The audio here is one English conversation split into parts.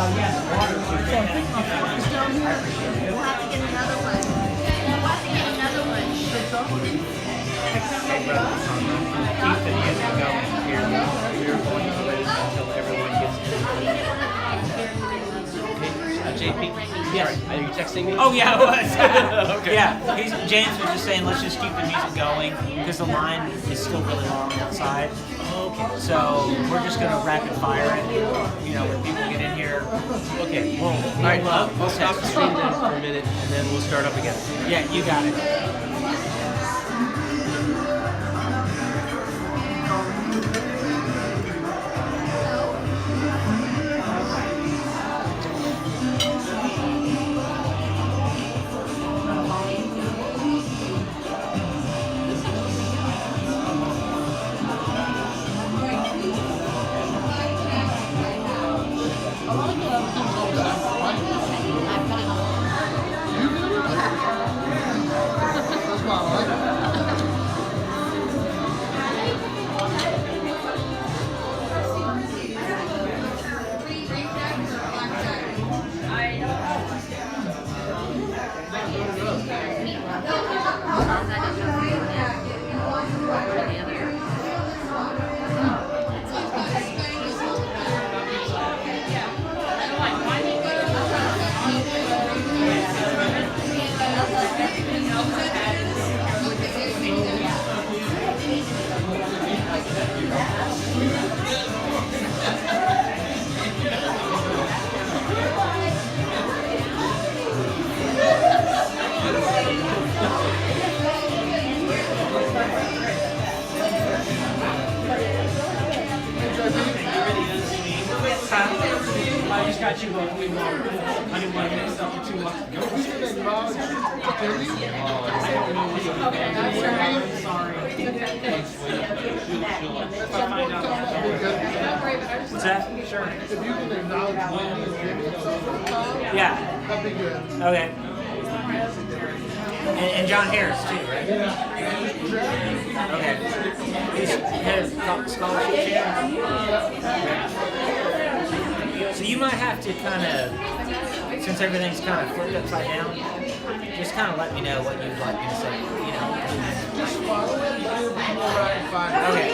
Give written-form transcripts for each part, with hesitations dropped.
We'll have to get another one. We'll have to get another one. Keith and Ian are going here. We're going to wait until everyone gets JP? Yes. Are you texting me? Oh yeah, it was. Okay. Yeah, James was just saying let's just keep the music going because the line is still really long outside. Okay. So we're just gonna rapid fire it. You know, when people get in here. Okay. We'll All right. We'll stop the stream then for a minute, and then we'll start up again. Yeah, you got it. I just got you both. I didn't want to mix up the two. What's that? Sure. If you can acknowledge when you give it sometime, Yeah. that'd be good. Okay. And John Harris too, right? Okay. He's head of scholarship channel. So you might have to kind of, since everything's kind of flipped upside down, just kind of let me know what you'd like me to say. You know. Just follow it, but it'll be more ratified. Okay.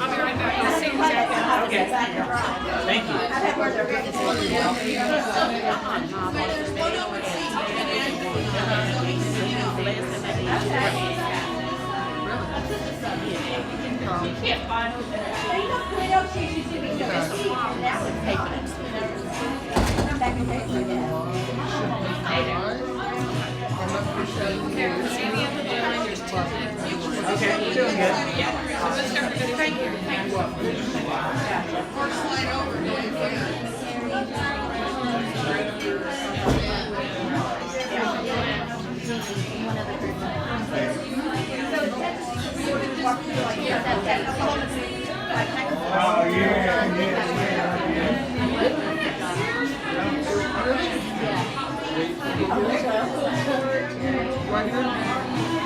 I'll be right back. I'll see you exactly. Okay. Thank you. Okay, you're doing good. Oh yeah.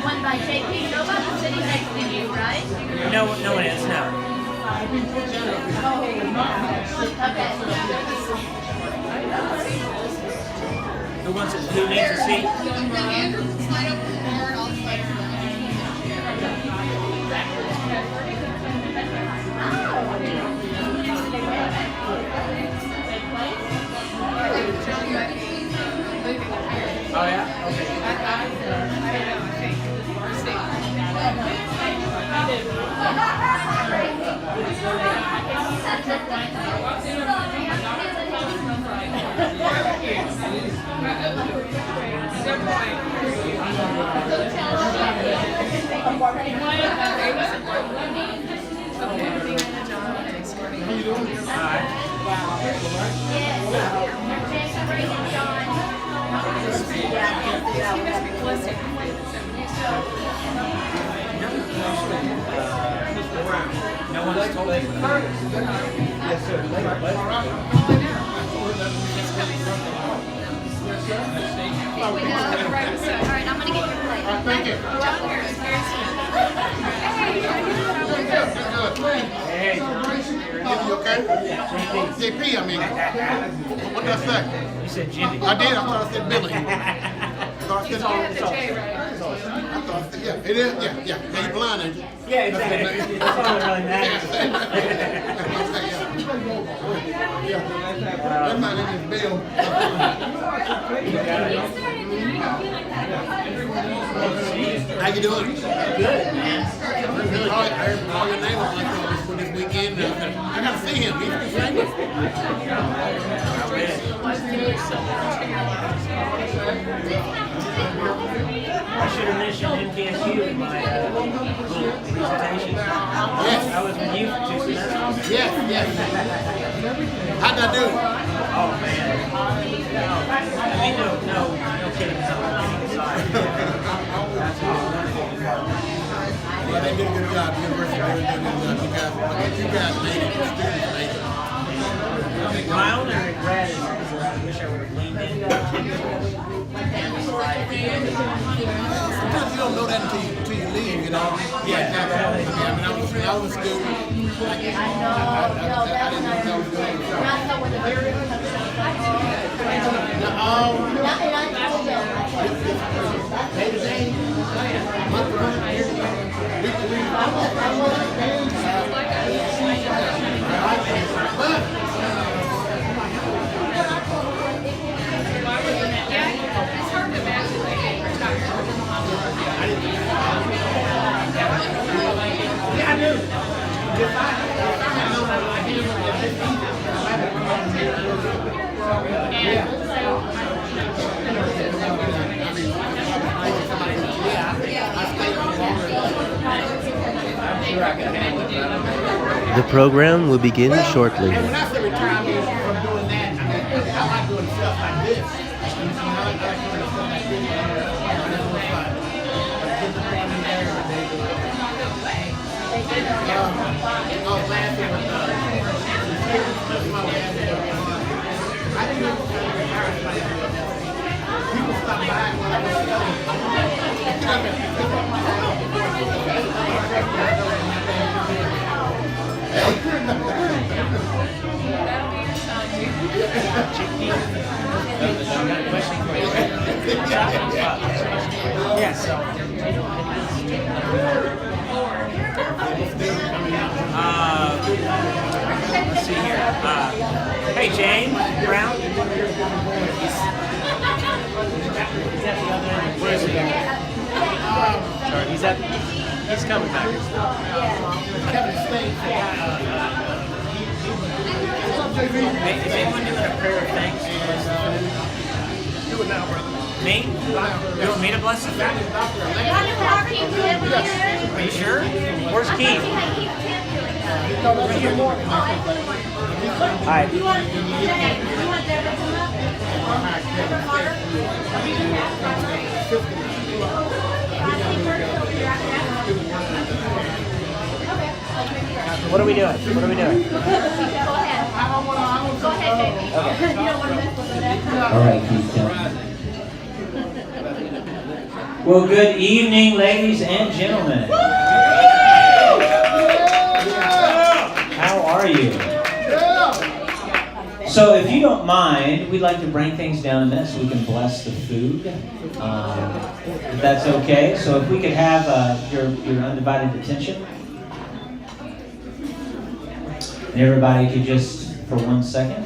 One by JP. Nobody's sitting next to you, right? No one is, no. Okay. Who needs a seat? Oh yeah? Okay. No one's told me. Yes, sir. All right, I'm going to get your plate. Thank you. John Harris, very soon. Good, good. Hey, Hey, You okay? JP, I mean. What did I say? You said Jimmy. I did. I thought I said Billy. I thought I said, It's all the J, right? I thought I said, yeah, it is. Yeah. Yeah, you blind, ain't you? Yeah, exactly. That's all that really matters. That man in his bill. How you doing? Good, man. All your neighbors like for this weekend. I gotta see him. He's famous. I should have mentioned NPSU in my presentation. Yes. I was with you for 2 semesters. Yes. How'd I do? Oh, man. I mean, no kidding. No kidding aside. Well, they did a good job. The university did a good job. You guys made it. The students made it. My only regret is I wish I would have leaned in. Sometimes you don't know that until you leave, you know. Yeah. I mean, I was a student. I know. No, that's not true. Not so when the very first time. And I told them. It's hard to imagine they get retired. Yeah, I do. The program will begin shortly. And when I say retire, I mean from doing that, I like doing stuff like this. I like doing stuff like this. And that's what's fun. But get the family there every day. I was laughing with my last day. I didn't know people stop by when I was selling. Yes. Let's see here. Hey, James Brown. Where is he? Sorry, he's coming back. Kevin State. Hey, is anyone doing a prayer of thanks? Do it now, brother. Me? You want me to bless the food? Are you sure? Where's Keith? Hi. What are we doing? What are we doing? Go ahead, baby. Okay. You don't want to mess with that. All right, Keith. Well, good evening, ladies and gentlemen. How are you? So, if you don't mind, we'd like to bring things down a minute so we can bless the food. If that's okay. So, if we could have your undivided attention. And everybody could just, for 1 second.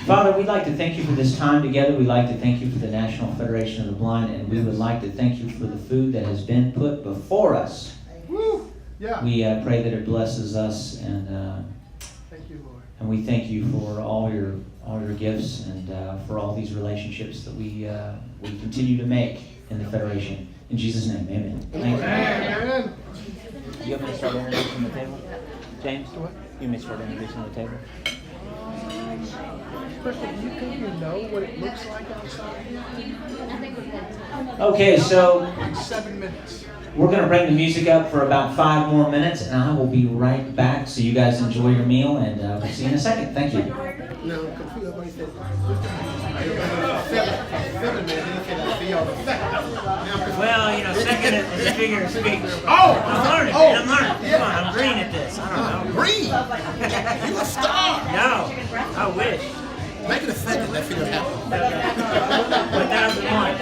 Father, we'd like to thank you for this time together. We'd like to thank you for the National Federation of the Blind, and we would like to thank you for the food that has been put before us. Woo! Yeah. We pray that it blesses us, and Thank you, Lord. and we thank you for all your gifts and for all these relationships that we continue to make in the Federation. In Jesus' name, amen. Thank you. Amen. You want me to start introducing the table? James? You want me to start introducing the table? First of all, do you think you know what it looks like outside? Okay, so Like 7 minutes. we're going to bring the music up for about 5 more minutes, and I will be right back so you guys enjoy your meal, and we'll see you in a second. Thank you. No, because everybody said 7. feeling, man. Then he said, "I'll see y'all the second." Now, Well, you know, second is a figure of speech. Oh! I'm learning, man. I'm learning. Come on, I'm green at this. I don't know. Green, you a star. No, I wish. Make it a second. Let's see what happens. 1001.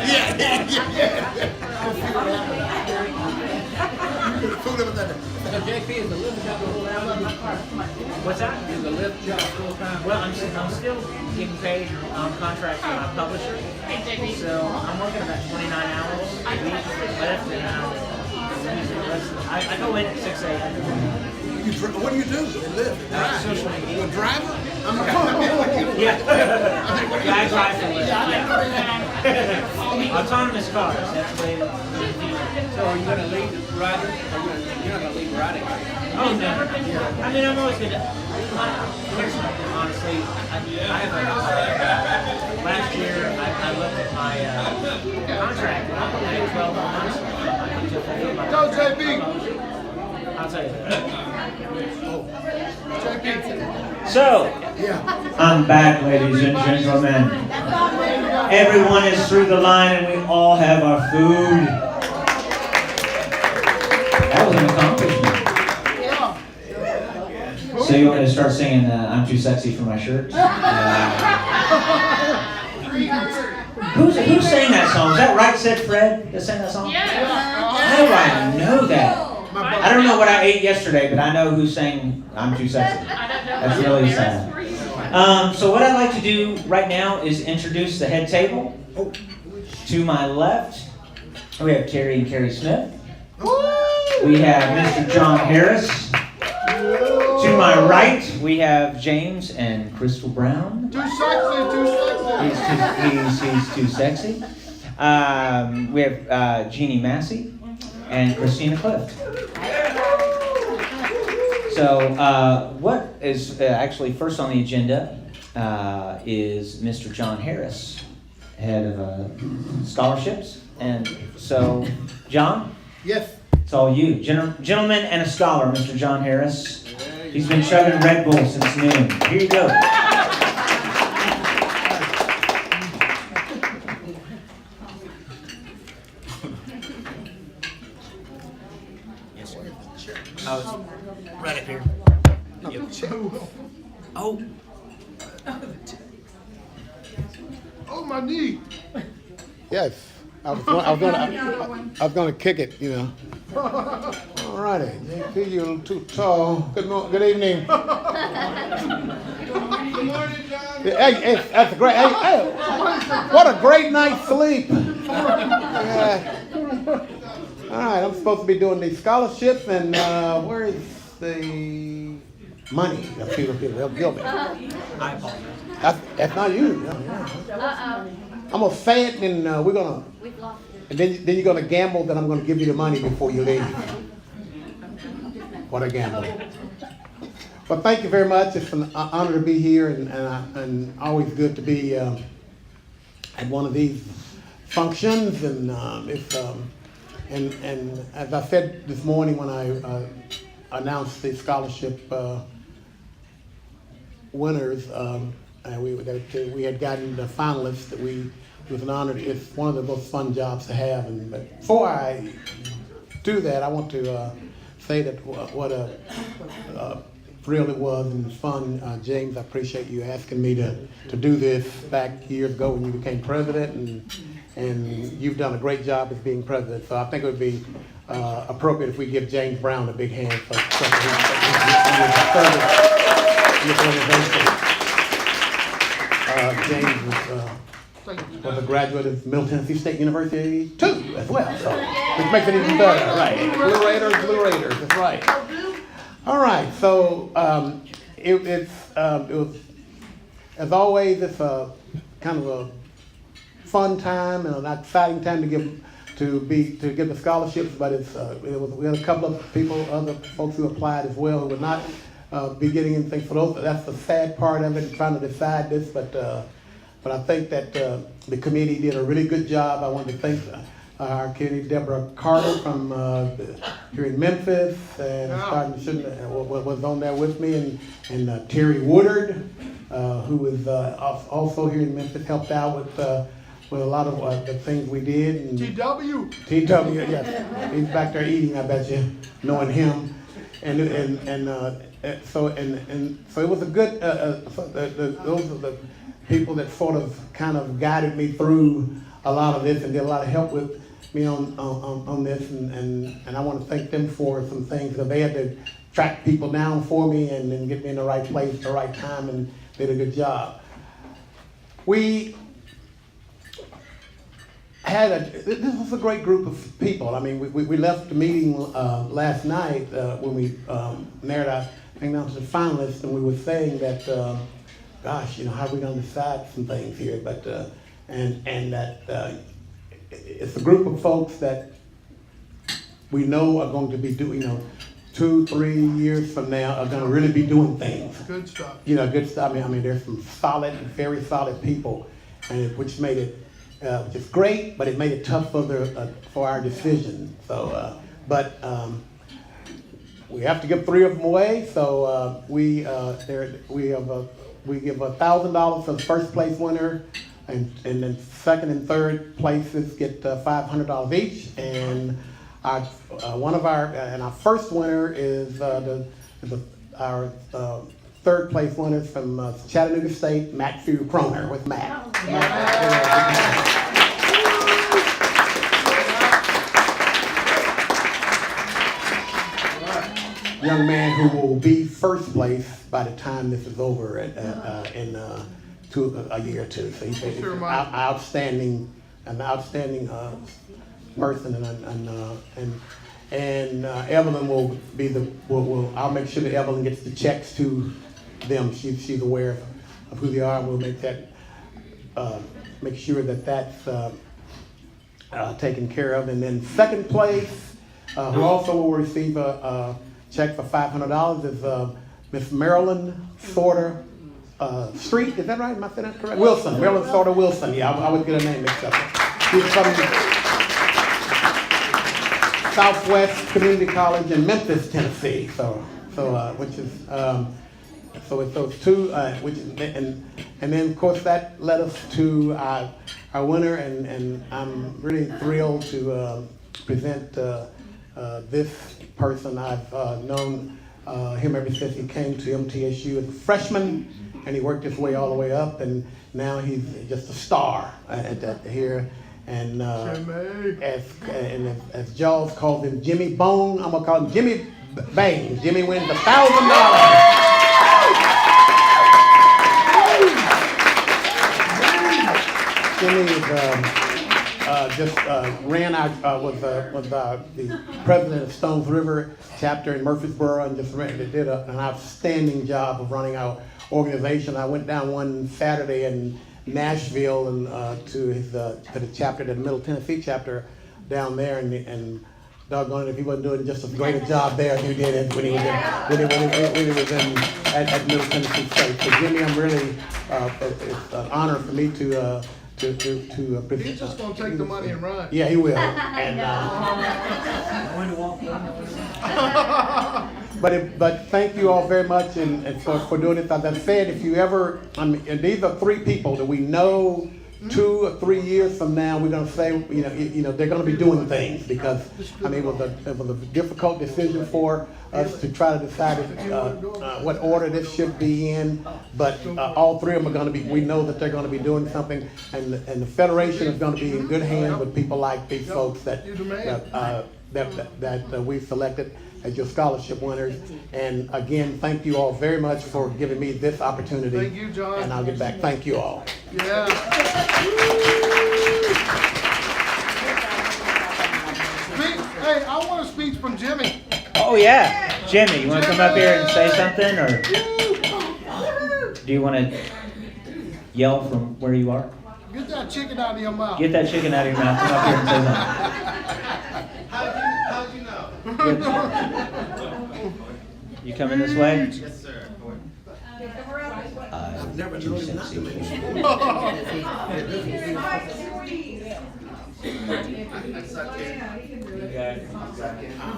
Food up there. JP, is the lift job full-time? What's that? Is the lift job full-time? Well, I'm still getting paid on contract for my publisher. So I'm working about 29 hours a week left, and I go in at 6 a.m. What do you do? You live? Social media. You a driver? Yeah. Yeah, I drive for a living. Yeah. Autonomous cars. That's the way. So are you going to leave riding? You're not going to leave riding, are you? Oh no. I mean, I'm always gonna. Here's something. Honestly, I have a. Last year, I looked at my contract. And I had 12 months to fulfill my Go, contract. JP. I'll tell you that. So, Yeah. I'm back, ladies and gentlemen. Everyone is through the line and we all have our food. That was an accomplishment. So you want me to start singing I'm Too Sexy for My Shirt? Who sang that song? Is that Right Said Fred that sang that song? Yeah. How do I know that? I don't know what I ate yesterday, but I know who sang I'm Too Sexy. That's really sad. So what I'd like to do right now is introduce the head table. To my left, we have Terry and Carrie Smith. We have Mr. John Harris. To my right, we have James and Crystal Brown. Too sexy. He's too sexy. We have Jeannie Massey and Christina Clift. So what is actually first on the agenda is Mr. John Harris, head of scholarships. And so, John? Yes. It's all you. Gentleman and a scholar, Mr. John Harris. He's been chugging Red Bull since noon. Here you go. Yes, sir. Oh, it's right up here. Oh. Oh, my knee. Yes. I was gonna kick it, you know. All righty, JP, you're a little too tall. Good evening. Good morning, John. Hey, that's a great. Hey, what a great night's sleep. Yeah. All right, I'm supposed to be doing these scholarships, and where is the money? They'll kill me. I apologize. That's not you. I'm gonna say it, and we're gonna. And then you're gonna gamble that I'm gonna give you the money before you leave. What a gamble! But thank you very much. It's an honor to be here, and always good to be at one of these functions. And and as I said this morning when I announced the scholarship winners, we had gotten the finalists. That it was an honor. It's one of the most fun jobs to have. But before I do that, I want to say that what a thrill it was and fun. James, I appreciate you asking me to do this back years ago when you became president, and you've done a great job as being president. So I think it would be appropriate if we give James Brown a big hand for something he's James was a graduate of Middle Tennessee State University too, as well. So which makes it even better, right? Blue Raiders, that's right. All right, so it was, as always, it's a kind of a fun time and an exciting time to give the scholarships. But we had a couple of other folks who applied as well who would not be getting anything for those. That's the sad part of it, trying to decide this. But I think that the committee did a really good job. I want to thank our committee, Deborah Carter from here in Memphis, and was on there with me, and Terry Woodard, who was also here in Memphis, helped out with with a lot of the things we did. And TW. TW, yes. He's back there eating, I bet you, knowing him. So it was a good, those are the people that sort of kind of guided me through a lot of this and did a lot of help with me on this, and I want to thank them for some things, because they had to track people down for me and then get me in the right place at the right time, and did a good job. We had this was a great group of people. I mean, we left the meeting last night when we narrowed our thing down to the finalists, and we were saying that, gosh, how are we going to decide some things here? But and that it's a group of folks that we know are going to be doing, 2-3 years from now, are going to really be doing things. Good stuff. Good stuff. I mean, there's some solid, very solid people, and which made it. Which is great, but it made it tough for our decision. So, but we have to give 3 of them away. So we give $1,000 for the first place winner, and then second and third places get $500 each. And our first winner is our third place winners from Chattanooga State, Matthew Croner with Matt. Young man who will be first place by the time this is over in a year or two. So he's an outstanding person, and Evelyn will be I'll make sure that Evelyn gets the checks to them. She's aware of who they are. We'll make that make sure that that's taken care of. And then second place, who also will receive a check for $500 is Miss Marilyn Sorter Street. Is that right? Am I saying that correct? Wilson. Marilyn Sorter Wilson. Yeah, I always get her name mixed up. She's from Southwest Community College in Memphis, Tennessee. So which is so it's those two, which is, and then of course that led us to our winner, and I'm really thrilled to present this person. I've known him ever since he came to MTSU as a freshman, and he worked his way all the way up, and now he's just a star here. And as Jaws calls him, Jimmy Bone, I'm gonna call him Jimmy Bang. Jimmy wins $1,000. Jimmy just ran out, was the president of Stones River chapter in Murfreesboro, and just did an outstanding job of running our organization. I went down one Saturday in Nashville and to the chapter, the Middle Tennessee chapter down there, and doggone it if he wasn't doing just as great a job there as he did when he was at Middle Tennessee State. So Jimmy, I'm really it's an honor for me to present. He's just gonna take the money and run. Yeah, he will. And but thank you all very much and for doing this. As I said, if you ever, and these are 3 people that we know 2 or 3 years from now, we're going to say, they're going to be doing things, because I mean, it was a difficult decision for us to try to decide what order this should be in, but all 3 of them are going to be. We know that they're going to be doing something, and the Federation is going to be in good hands with people like these folks that we've selected as your scholarship winners. And again, thank you all very much for giving me this opportunity. Thank you, John. And I'll get back. Thank you all. Yeah. Hey, I want a speech from Jimmy. Oh yeah, Jimmy, you want to come up here and say something, or do you want to yell from where you are? Get that chicken out of your mouth. Get that chicken out of your mouth. Come up here and say something. How'd you know? You coming this way? Yes, sir. Never Too sexy. You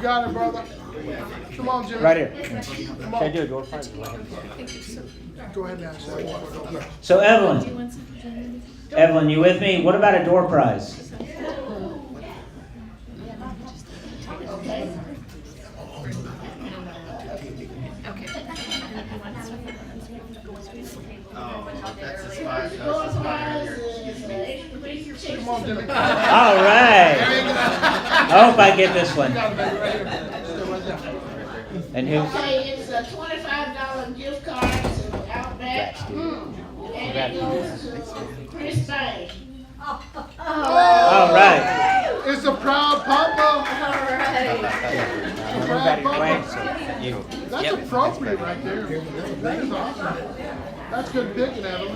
got it, brother. Come on, Jimmy. Right here. Should I do a door prize? Go ahead and ask that. So Evelyn, you with me? What about a door prize? Come on, Jimmy. All right. I hope I get this one. And who? Okay, it's a $25 gift card to Outback, and it goes to Chris Bank. All right. It's a proud papa. Proud papa. That's appropriate right there. That is awesome. That's good picking, Evelyn.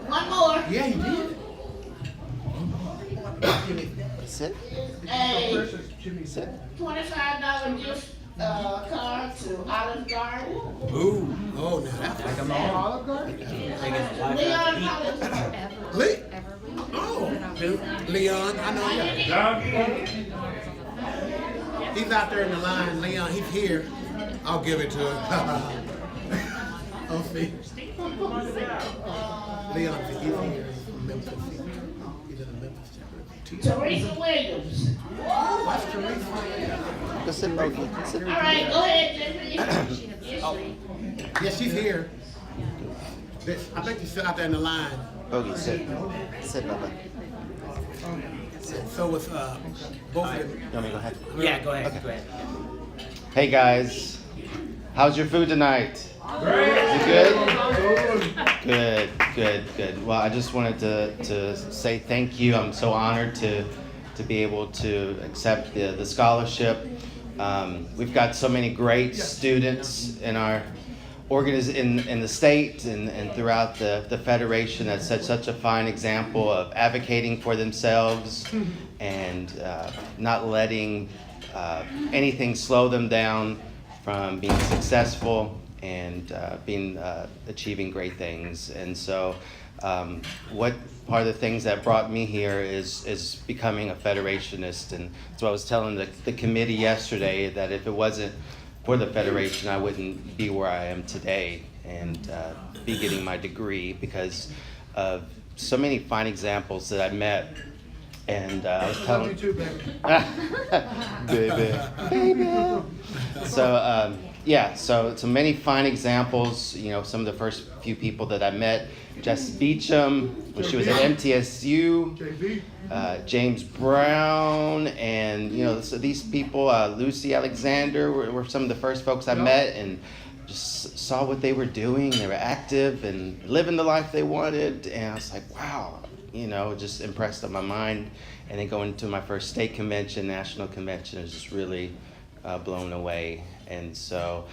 One more. Yeah, you did. Sit. A Sit. $25 gift card to Olive Garden. Ooh. Oh, now that's Olive Garden? Leon Olive. Lee. Oh, Leon, I know him. He's out there in the line. Leon, he's here. I'll give it to him. Oh, see. Leon, he's here. He's from Memphis. He's in the Memphis chapter. Teresa Williams. Go sit, Bogey. Sit. All right, go ahead, Jeffrey. Yes, she's here. I think she's still out there in the line. Bogey, sit. Sit, Bubba. So with both of them. You want me to go ahead? Yeah, go ahead. Go ahead. Hey guys, how's your food tonight? Is it good? Good. Well, I just wanted to say thank you. I'm so honored to be able to accept the scholarship. We've got so many great students in our in the state and throughout the federation that set such a fine example of advocating for themselves and not letting anything slow them down from being successful and achieving great things. And so what part of the things that brought me here is becoming a federationist. And so I was telling the committee yesterday that if it wasn't for the federation, I wouldn't be where I am today and be getting my degree because of so many fine examples that I met. And I was telling Love you too, baby. baby. So so many fine examples. You know, some of the first few people that I met: Jess Beecham when she was at MTSU, JB. James Brown, and so these people, Lucy Alexander, were some of the first folks I met, and just saw what they were doing. They were active and living the life they wanted, and I was like, wow. Just impressed on my mind. And then going to my first state convention, national convention, is just really blown away. And so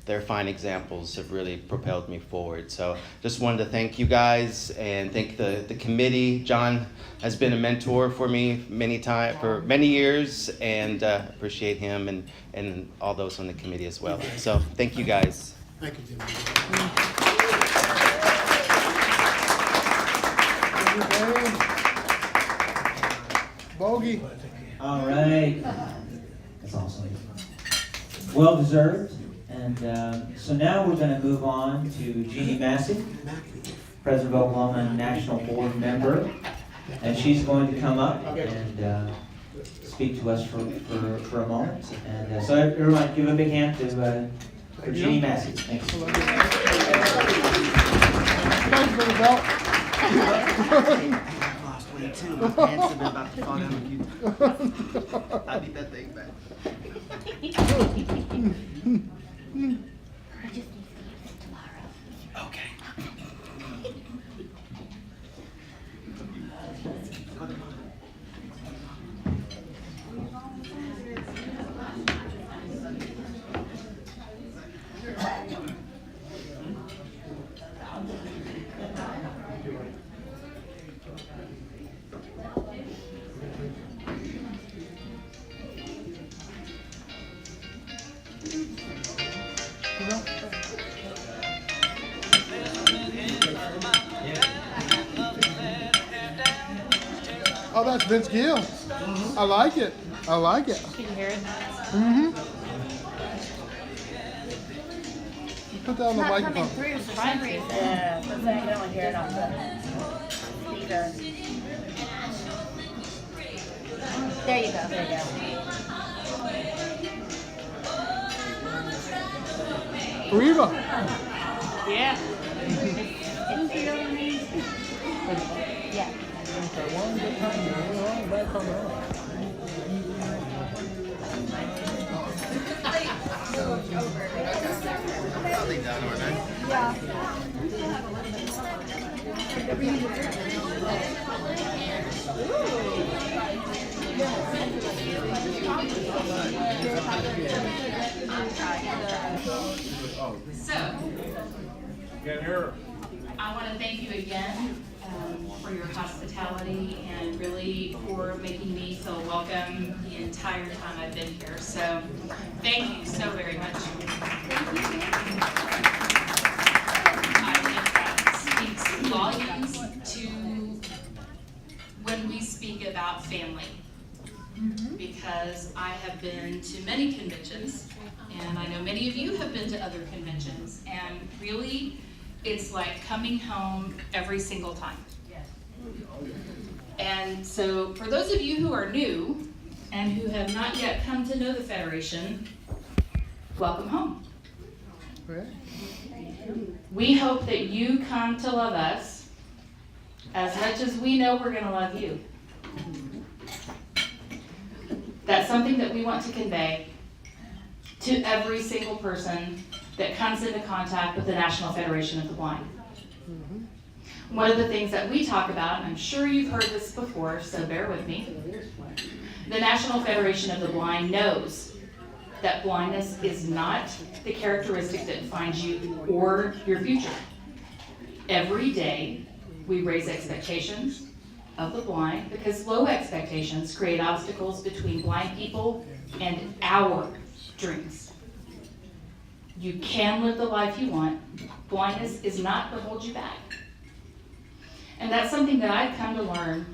their fine examples have really propelled me forward. So just wanted to thank you guys and thank the committee. John has been a mentor for me for many years, and appreciate him and all those on the committee as well. So thank you guys. Thank you, Jimmy. Bogey. All right. That's awesome. Well deserved. And so now we're going to move on to Jeannie Massey, President of Oklahoma National Board member. And she's going to come up and speak to us for a moment. And so everyone give a big hand for Jeannie Massey. Thanks. Thanks for the belt. Lost weight too. My pants have been about to fall down with you. I need that thing back. Okay. Oh, that's Vince Gill. I like it. Can you hear it? Mm-hmm. Put that on the Not coming microphone. through for some reason. Yeah, because I can only hear it on the speaker. There you go, there you go. Arriba. Yeah. It's really amazing. Yeah. One good time, back on the I'll leave that on there. So, I want to thank you again for your hospitality and really for making me feel welcome the entire time I've been here. So, thank you so very much. I think that speaks volumes to when we speak about family. Because I have been to many conventions, and I know many of you have been to other conventions, and really, it's like coming home every single time. And so, for those of you who are new, and who have not yet come to know the Federation, welcome home. We hope that you come to love us as much as we know we're going to love you. That's something that we want to convey to every single person that comes into contact with the National Federation of the Blind. One of the things that we talk about, and I'm sure you've heard this before, so bear with me, the National Federation of the Blind knows that blindness is not the characteristic that defines you or your future. Every day, we raise expectations of the blind because low expectations create obstacles between blind people and our dreams. You can live the life you want. Blindness is not to hold you back. And that's something that I've come to learn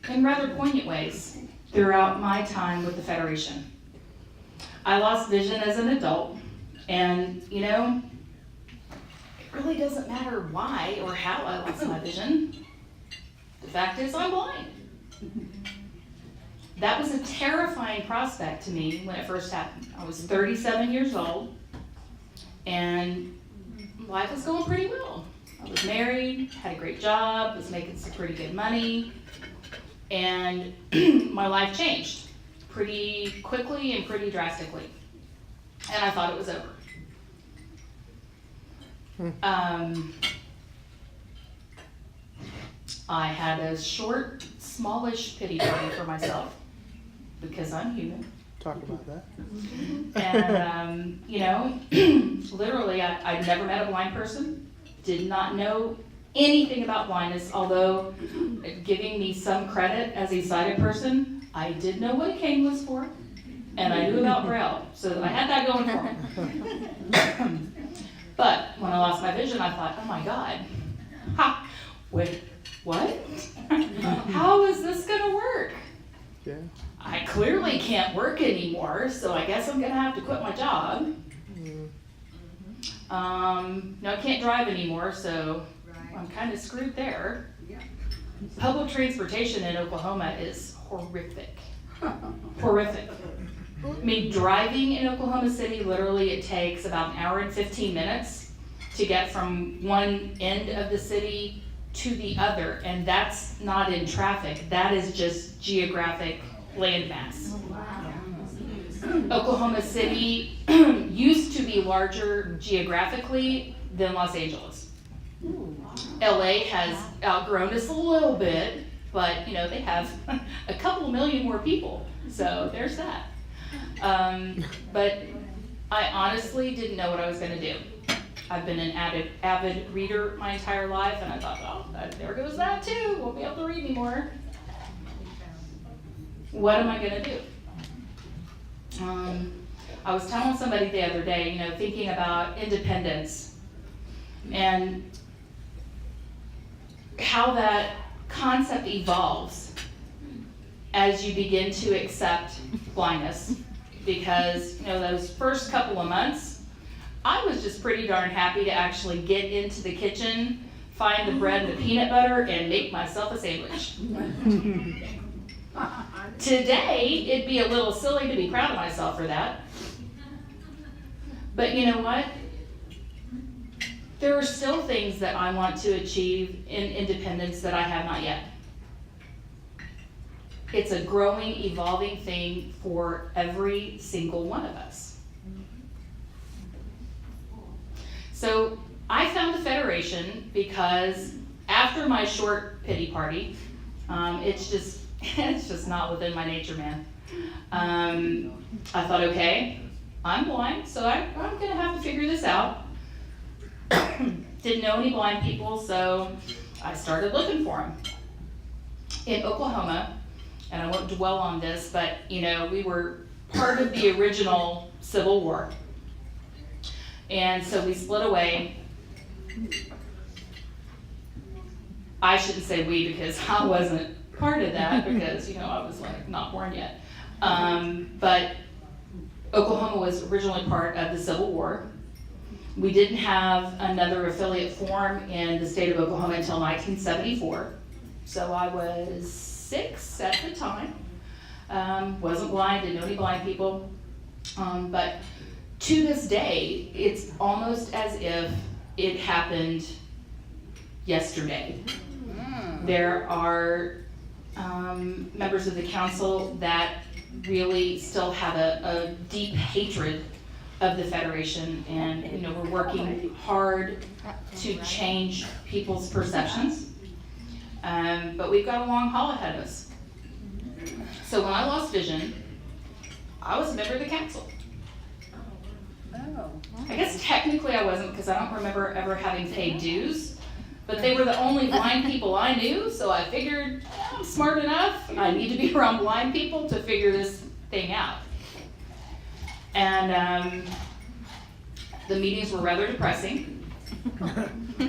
in rather poignant ways throughout my time with the Federation. I lost vision as an adult, and you know, it really doesn't matter why or how I lost my vision. The fact is, I'm blind. That was a terrifying prospect to me when it first happened. I was 37 years old, and life was going pretty well. I was married, had a great job, was making some pretty good money, and my life changed pretty quickly and pretty drastically. And I thought it was over. I had a short, smallish pity party for myself because I'm human. Talk about that. And, you know, literally, I'd never met a blind person, did not know anything about blindness, although giving me some credit as a sighted person, I did know what a cane was for, and I knew about Braille, so I had that going for me. But when I lost my vision, I thought, oh my God, wait, what? How is this gonna work? Yeah. I clearly can't work anymore, so I guess I'm gonna have to quit my job. No, I can't drive anymore, so I'm kind of screwed there. Public transportation in Oklahoma is horrific. Horrific. I mean, driving in Oklahoma City, literally it takes about an hour and 15 minutes to get from one end of the city to the other, and that's not in traffic, that is just geographic landmass. Oklahoma City used to be larger geographically than Los Angeles. LA has outgrown us a little bit, but you know, they have a couple million more people, so there's that. But I honestly didn't know what I was gonna do. I've been an avid reader my entire life, and I thought, well, there goes that too, won't be able to read anymore. What am I gonna do? I was telling somebody the other day, you know, thinking about independence and how that concept evolves as you begin to accept blindness. because, those first couple of months, I was just pretty darn happy to actually get into the kitchen, find the bread and the peanut butter, and make myself a sandwich. Today, it'd be a little silly to be proud of myself for that. But you know what? There are still things that I want to achieve in independence that I have not yet. It's a growing, evolving thing for every single one of us. So I found the Federation because after my short pity party, it's just not within my nature, man. I thought, okay, I'm blind, so I'm gonna have to figure this out. Didn't know any blind people, so I started looking for them. In Oklahoma, and I won't dwell on this, but we were part of the original Civil War. And so we split away. I shouldn't say we because I wasn't part of that because, I was not born yet. But Oklahoma was originally part of the Civil War. We didn't have another affiliate form in the state of Oklahoma until 1974. So I was 6 at the time. Wasn't blind, didn't know any blind people. But to this day, it's almost as if it happened yesterday. There are members of the council that really still have a deep hatred of the Federation, and we're working hard to change people's perceptions. But we've got a long haul ahead of us. So when I lost vision, I was a member of the council. I guess technically I wasn't because I don't remember ever having paid dues, but they were the only blind people I knew, so I figured I'm smart enough. I need to be around blind people to figure this thing out. And the meetings were rather depressing.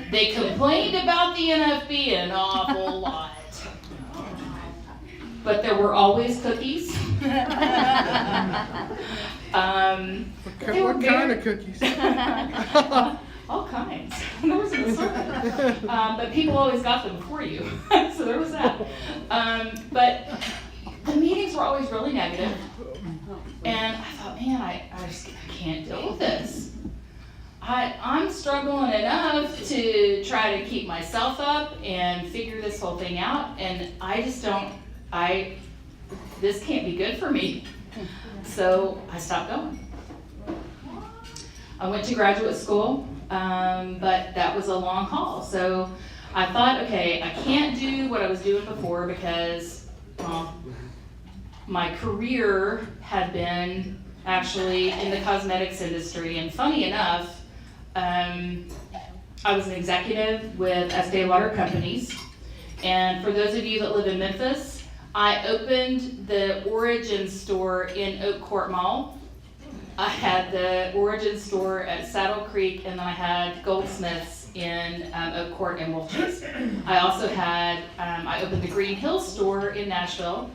They complained about the Nfb an awful lot. But there were always cookies. What kind of cookies? All kinds. There was an assortment. But people always got them for you. So there was that. But the meetings were always really negative. And I thought, man, I can't deal with this. I'm struggling enough to try to keep myself up and figure this whole thing out. And I just don't, this can't be good for me. So I stopped going. I went to graduate school, but that was a long haul. So I thought, okay, I can't do what I was doing before because, well, my career had been actually in the cosmetics industry. And funny enough, I was an executive with Estee Lauder Companies. And for those of you that live in Memphis, I opened the Origin store in Oak Court Mall. I had the Origin store at Saddle Creek, and then I had Goldsmiths in Oak Court and Wolf Chase. I also had, I opened the Green Hills store in Nashville.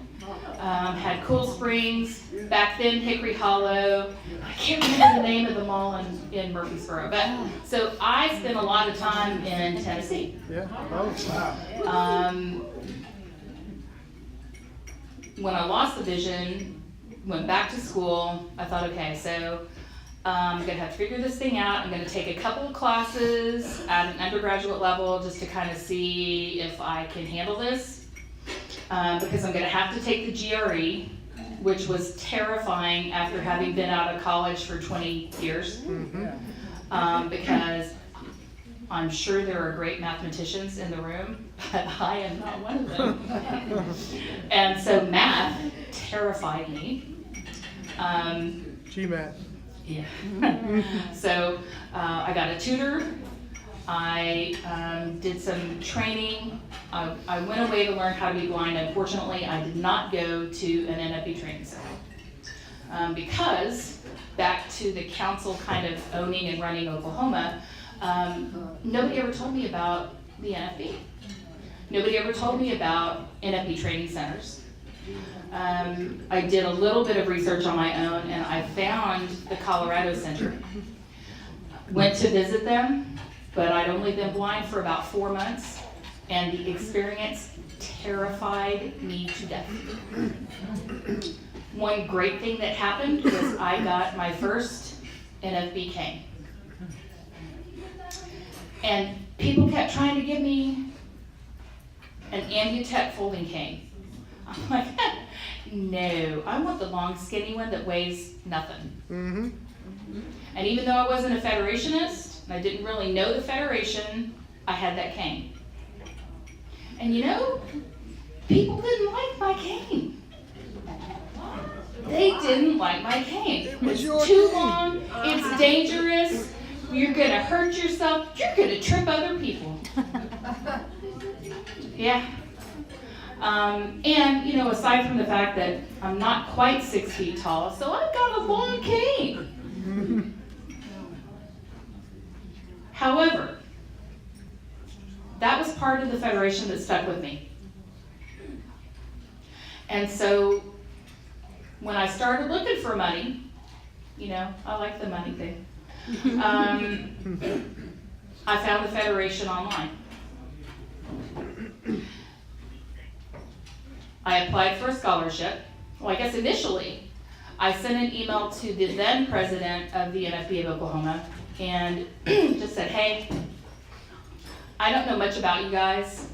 Had Cool Springs, back then Hickory Hollow. I can't remember the name of the mall in Murfreesboro, but so I spent a lot of time in Tennessee. Yeah. Oh, wow. When I lost the vision, went back to school, I thought, okay, so I'm gonna have to figure this thing out. I'm gonna take a couple of classes at an undergraduate level just to kind of see if I can handle this. Because I'm going to have to take the GRE, which was terrifying after having been out of college for 20 years. Because I'm sure there are great mathematicians in the room, but I am not one of them. And so math terrified me. GMAT. Yeah. So I got a tutor. I did some training. I went away to learn how to be blind. Unfortunately, I did not go to an Nfb training center. Because, back to the council kind of owning and running Oklahoma, nobody ever told me about the Nfb. Nobody ever told me about Nfb training centers. I did a little bit of research on my own, and I found the Colorado Center. Went to visit them, but I'd only been blind for about 4 months, and the experience terrified me to death. One great thing that happened was I got my first Nfb cane. And people kept trying to give me an Ambutech folding cane. I'm like, no, I want the long skinny one that weighs nothing. Mm-hmm. And even though I wasn't a Federationist, and I didn't really know the Federation, I had that cane. And you know, people didn't like my cane. They didn't like my cane. It's too long, it's dangerous, you're gonna hurt yourself, you're gonna trip other people. Yeah. And, you know, aside from the fact that I'm not quite 6 feet tall, so I've got a long cane. However, that was part of the Federation that stuck with me. And so, when I started looking for money, you know, I like the money thing, I found the Federation online. I applied for a scholarship. Well, I guess initially, I sent an email to the then president of the NFB of Oklahoma and just said, hey, I don't know much about you guys.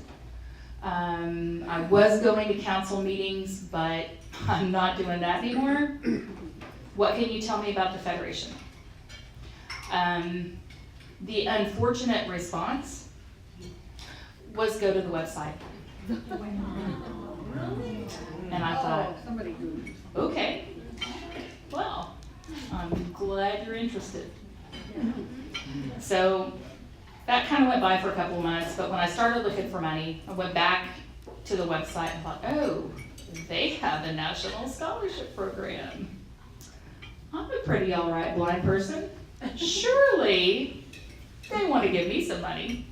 I was going to council meetings, but I'm not doing that anymore. What can you tell me about the Federation? The unfortunate response was go to the website. And I thought, okay, well, I'm glad you're interested. So that kind of went by for a couple of months, but when I started looking for money, I went back to the website and thought, oh, they have a national scholarship program. I'm a pretty all right blind person. Surely they want to give me some money.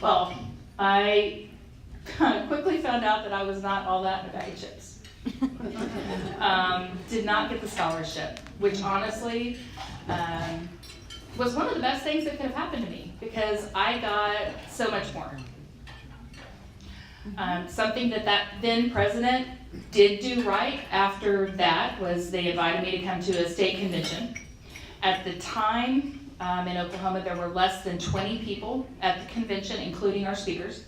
Well, I quickly found out that I was not all that in a bag of chips. Did not get the scholarship, which honestly was one of the best things that could have happened to me because I got so much more. Something that then president did do right after that was they invited me to come to a state convention. At the time in Oklahoma, there were less than 20 people at the convention, including our speakers.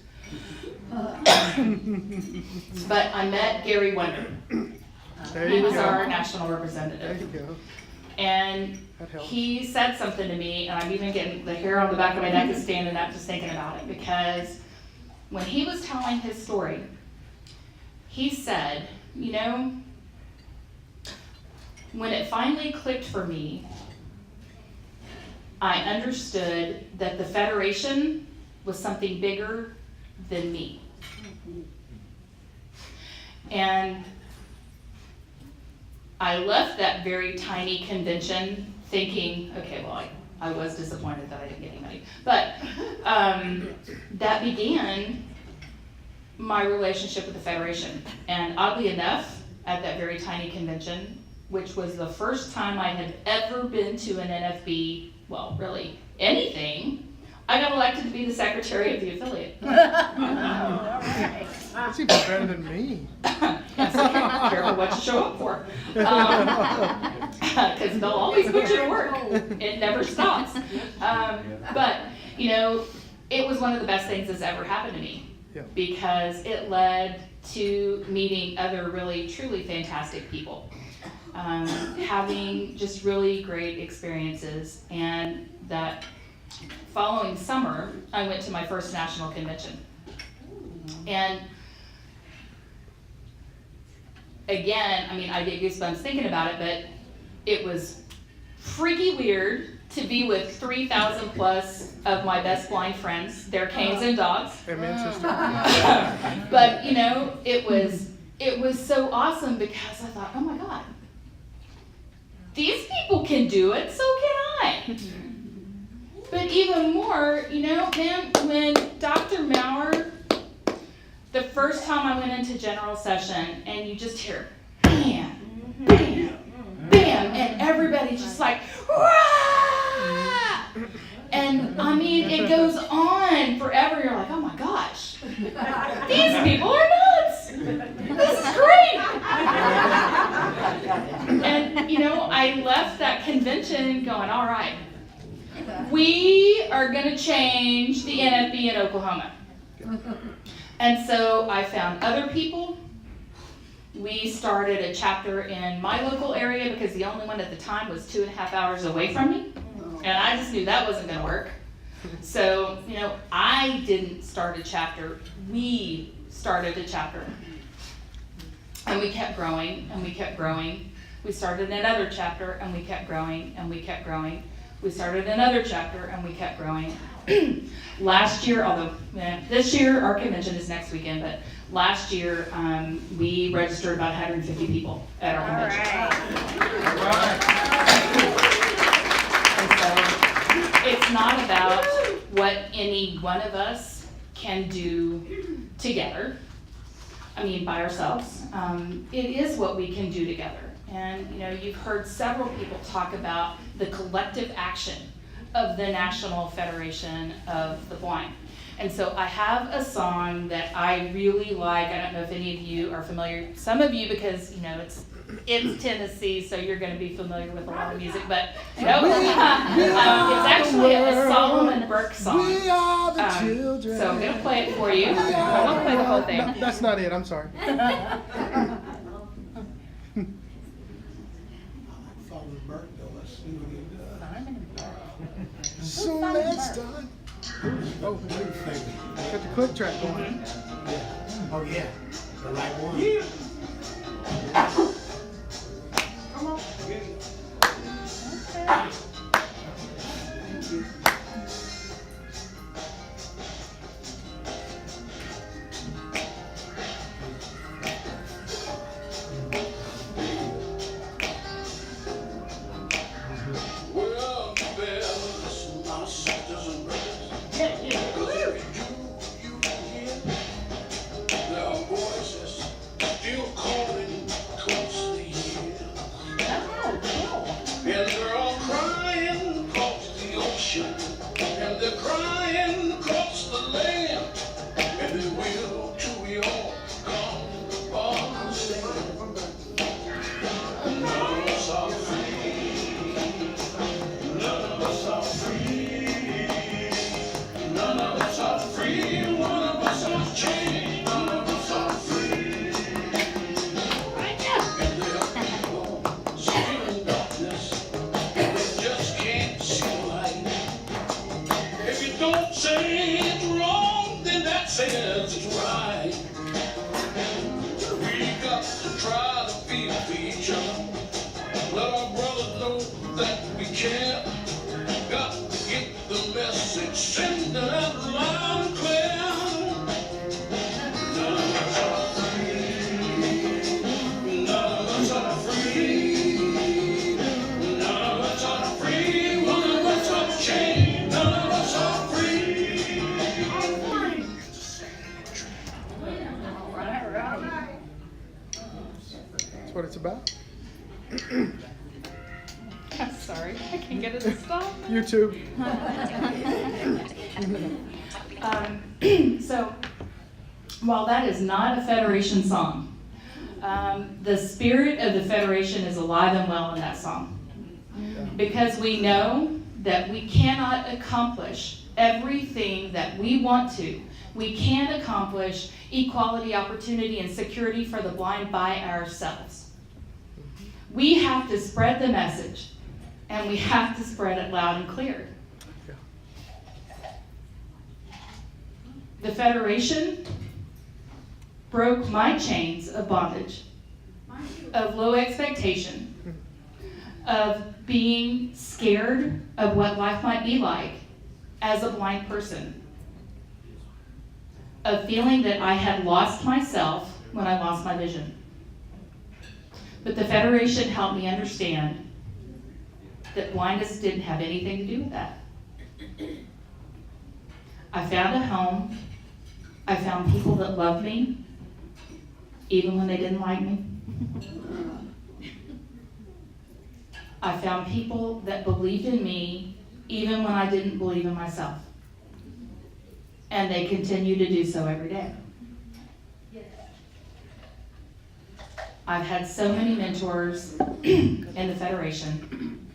But I met Gary Wonder. He was our national representative. There you go. And he said something to me, and I'm even getting the hair on the back of my neck is standing up just thinking about it, because when he was telling his story, he said, you know, when it finally clicked for me, I understood that the Federation was something bigger than me. And I left that very tiny convention thinking, okay, well, I was disappointed that I didn't get any money. But that began my relationship with the Federation. And oddly enough, at that very tiny convention, which was the first time I had ever been to an NFB, well, really anything, I got elected to be the secretary of the affiliate. That's even better than me. Careful what you show up for. Because they'll always put you to work. It never stops. But, you know, it was one of the best things that's ever happened to me. Because it led to meeting other really, truly fantastic people. Having just really great experiences. And that following summer, I went to my first national convention. And again, I mean, I get goosebumps thinking about it, but it was freaky weird to be with 3,000 plus of my best blind friends, their canes and dogs. Amen, sister. But, you know, it was so awesome because I thought, oh my God, these people can do it, so can I. But even more, you know, man, when Dr. Maurer The first time I went into general session and you just hear bam, bam, bam, and everybody just like, rah! And I mean, it goes on forever. You're like, oh my gosh, these people are nuts. This is great. And you know, I left that convention going, all right, we are going to change the NFB in Oklahoma. And so I found other people. We started a chapter in my local area because the only one at the time was 2.5 hours away from me. And I just knew that wasn't going to work. So, you know, I didn't start a chapter. We started a chapter. And we kept growing and we kept growing. We started another chapter and we kept growing and we kept growing. We started another chapter and we kept growing. Last year, although this year our convention is next weekend, but last year we registered about 150 people at our convention. And so it's not about what any one of us can do together. I mean, by ourselves. It is what we can do together. And you know, you've heard several people talk about the collective action of the National Federation of the Blind. And so I have a song that I really like. I don't know if any of you are familiar. Some of you, because you know it's Tennessee, so you're going to be familiar with a lot of music. But no, it's actually a Solomon Burke song. We are the children. So I'm going to play it for you. I won't play the whole thing. No, that's not it. I'm sorry. So next time. Oh, got the click track going. Oh yeah, the right one. Come on. That's what it's about. I'm sorry, I can't get it to stop. YouTube. So, while that is not a Federation song, the spirit of the Federation is alive and well in that song. Because we know that we cannot accomplish everything that we want to. We can't accomplish equality, opportunity, and security for the blind by ourselves. We have to spread the message, and we have to spread it loud and clear. The Federation broke my chains of bondage, of low expectation, of being scared of what life might be like as a blind person, of feeling that I had lost myself when I lost my vision. But the Federation helped me understand that blindness didn't have anything to do with that. I found a home I found people that loved me, even when they didn't like me. I found people that believed in me, even when I didn't believe in myself. And they continue to do so every day. I've had so many mentors in the Federation.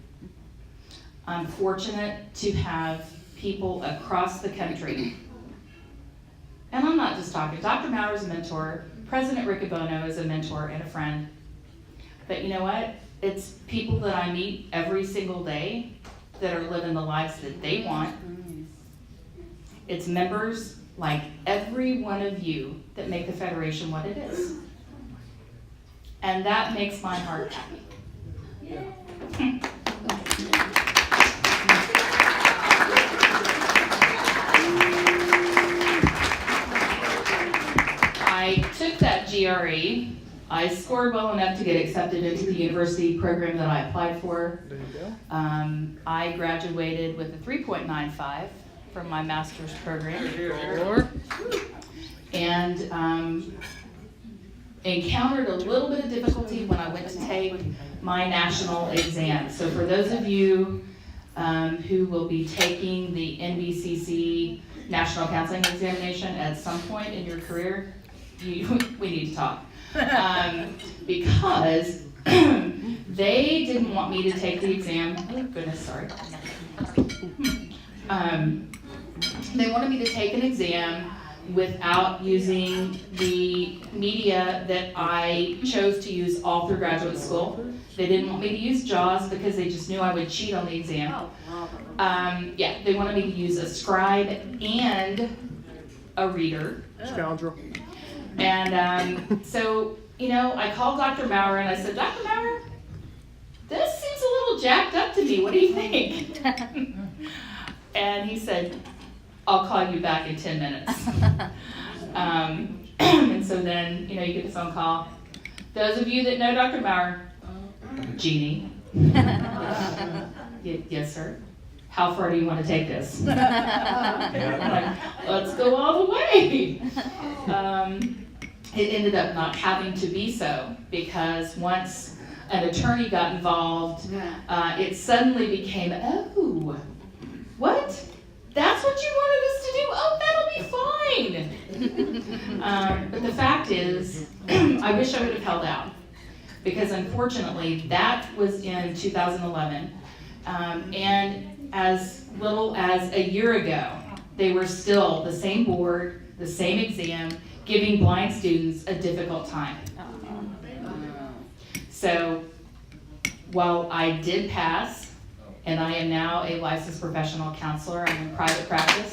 I'm fortunate to have people across the country. And I'm not just talking, Dr. Maurer is a mentor, President Riccobono is a mentor and a friend. But you know what? It's people that I meet every single day that are living the lives that they want. It's members like every one of you that make the Federation what it is. And that makes my heart happy. I took that GRE. I scored well enough to get accepted into the university program that I applied for. There you go. I graduated with a 3.95 from my master's program. And encountered a little bit of difficulty when I went to take my national exam. So for those of you who will be taking the NBCC National Counseling Examination at some point in your career, we need to talk. Because they didn't want me to take the exam. Oh goodness, sorry. They wanted me to take an exam without using the media that I chose to use all through graduate school. They didn't want me to use JAWS because they just knew I would cheat on the exam. They wanted me to use a scribe and a reader. Scoundrel. And so, I called Dr. Maurer and I said, Dr. Maurer, this seems a little jacked up to me. What do you think? And he said, I'll call you back in 10 minutes. And so then, you get the phone call. Those of you that know Dr. Maurer, Jeannie. Yes, sir. How far do you want to take this? I'm like, let's go all the way. It ended up not having to be so, because once an attorney got involved, it suddenly became, oh, what? That's what you wanted us to do? Oh, that'll be fine. But the fact is, I wish I would have held out, because unfortunately, that was in 2011. And as little as a year ago, they were still the same board, the same exam, giving blind students a difficult time. So while I did pass, and I am now a licensed professional counselor, I'm in private practice.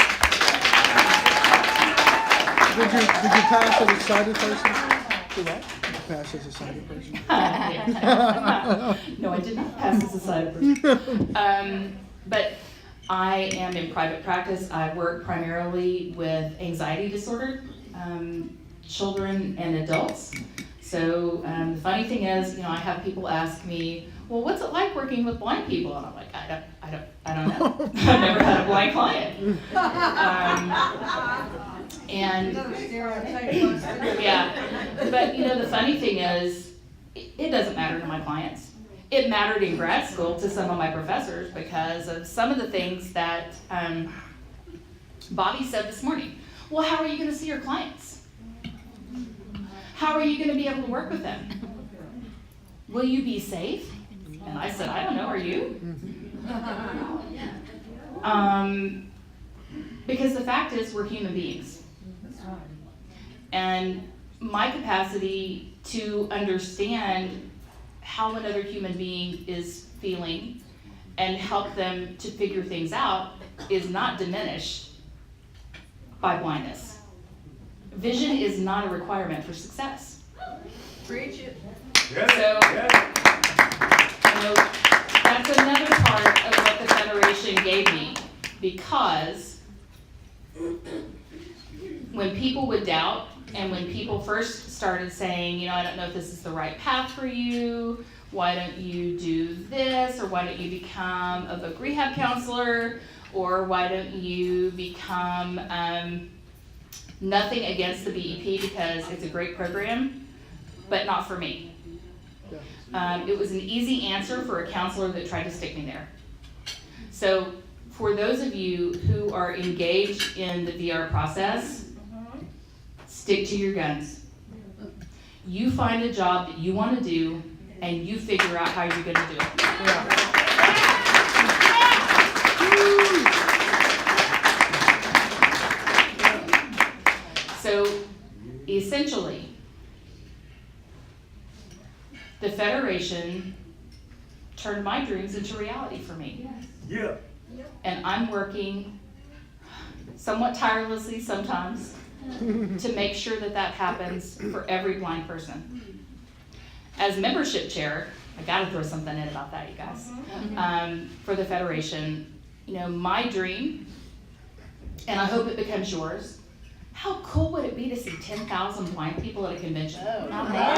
Did you pass as a sighted person? Do what? Pass as a sighted person? No, I did not pass as a sighted person. But I am in private practice. I work primarily with anxiety disorder children and adults. So the funny thing is, I have people ask me, well, what's it like working with blind people? And I'm like, I don't know. I've never had a blind client. But the funny thing is, it doesn't matter to my clients. It mattered in grad school to some of my professors because of some of the things that Bobby said this morning. Well, how are you going to see your clients? How are you going to be able to work with them? Will you be safe? And I said, I don't know, are you? Because the fact is, we're human beings. And my capacity to understand how another human being is feeling and help them to figure things out is not diminished by blindness. Vision is not a requirement for success. Preach it. So, that's another part of what the Federation gave me, because when people would doubt, and when people first started saying, I don't know if this is the right path for you, why don't you do this, or why don't you become a book rehab counselor, or why don't you become Nothing against the BEP because it's a great program, but not for me. It was an easy answer for a counselor that tried to stick me there. So for those of you who are engaged in the VR process, stick to your guns. You find a job that you want to do, and you figure out how you're going to do it. So essentially, the Federation turned my dreams into reality for me. Yeah. And I'm working somewhat tirelessly sometimes to make sure that that happens for every blind person. As membership chair, I gotta throw something in about that, you guys. For the Federation, my dream, and I hope it becomes yours, how cool would it be to see 10,000 blind people at a convention? Not bad.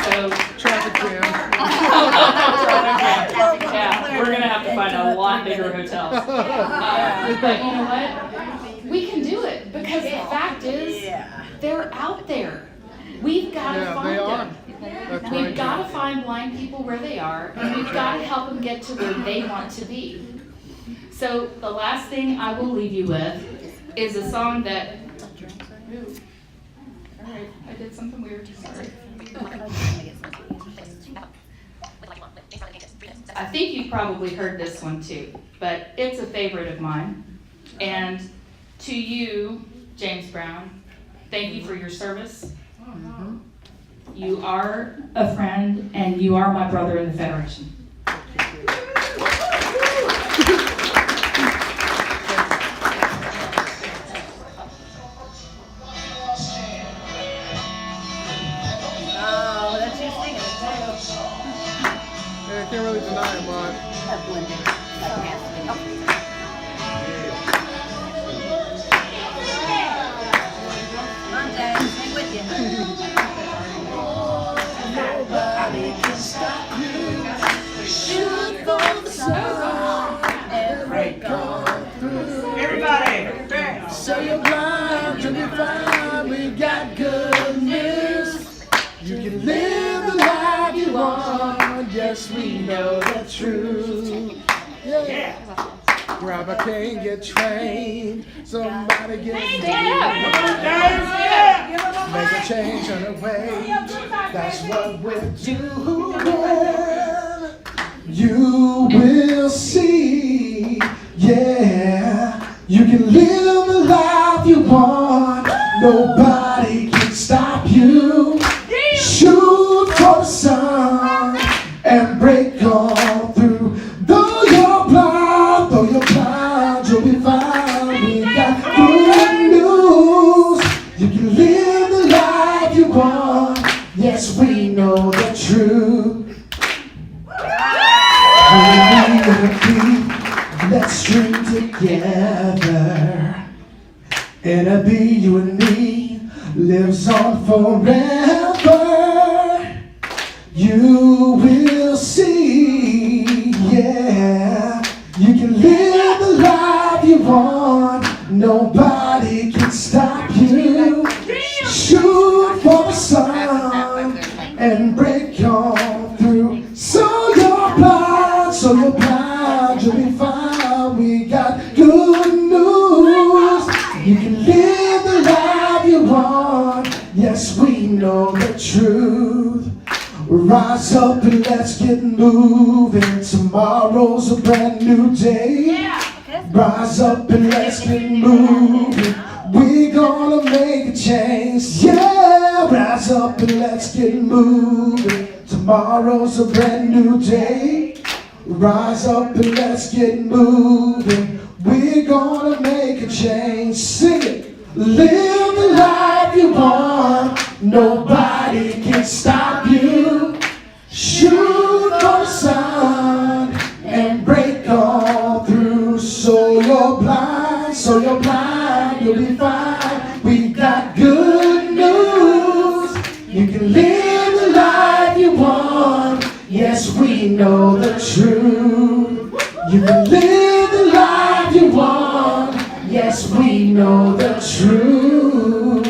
So, Traffic jam. Yeah, we're gonna have to find a lot bigger hotels. But you know what? We can do it because the fact is, they're out there. We've got to find them. We've got to find blind people where they are, and we've got to help them get to where they want to be. So the last thing I will leave you with is a song that. All right, I did something weird. Sorry. I think you've probably heard this one too, but it's a favorite of mine. And to you, James Brown, thank you for your service. You are a friend, and you are my brother in the Federation. Oh, that's you singing it too. Yeah, I can't really deny it, Mark. Sing with you. Nobody can stop you. Shoot for the sun and break on through. Everybody! So you're blind to be fine. We got good news. You can live the life you want. Yes, we know the truth. Yeah. Grab a cane, get trained. Somebody get make a change on the way. That's what we're doing. You will see. Yeah. You can live the life you want. Nobody can stop you. Shoot for the sun and break on through. Though you're blind, you'll be fine. We got good news. You can live the life you want. Yes, we know the truth. Let's dream together. Nfb, you and me, lives on forever. You will see, yeah. You can live the life you want. Nobody can stop you. Shoot for the sun and break on through. So you're blind, you'll be fine. We got good news. You can live the life you want. Yes, we know the truth. Rise up and let's get moving. Tomorrow's a brand new day. Rise up and let's get moving. We're gonna make a change. Yeah, rise up and let's get moving. Tomorrow's a brand new day. Rise up and let's get moving. We're gonna make a change. Sing it. Live the life you want. Nobody can stop you. Shoot for the sun and break on through. So you're blind, you'll be fine. We got good news. You can live the life you want. Yes, we know the truth. You can live Yes, we know the truth.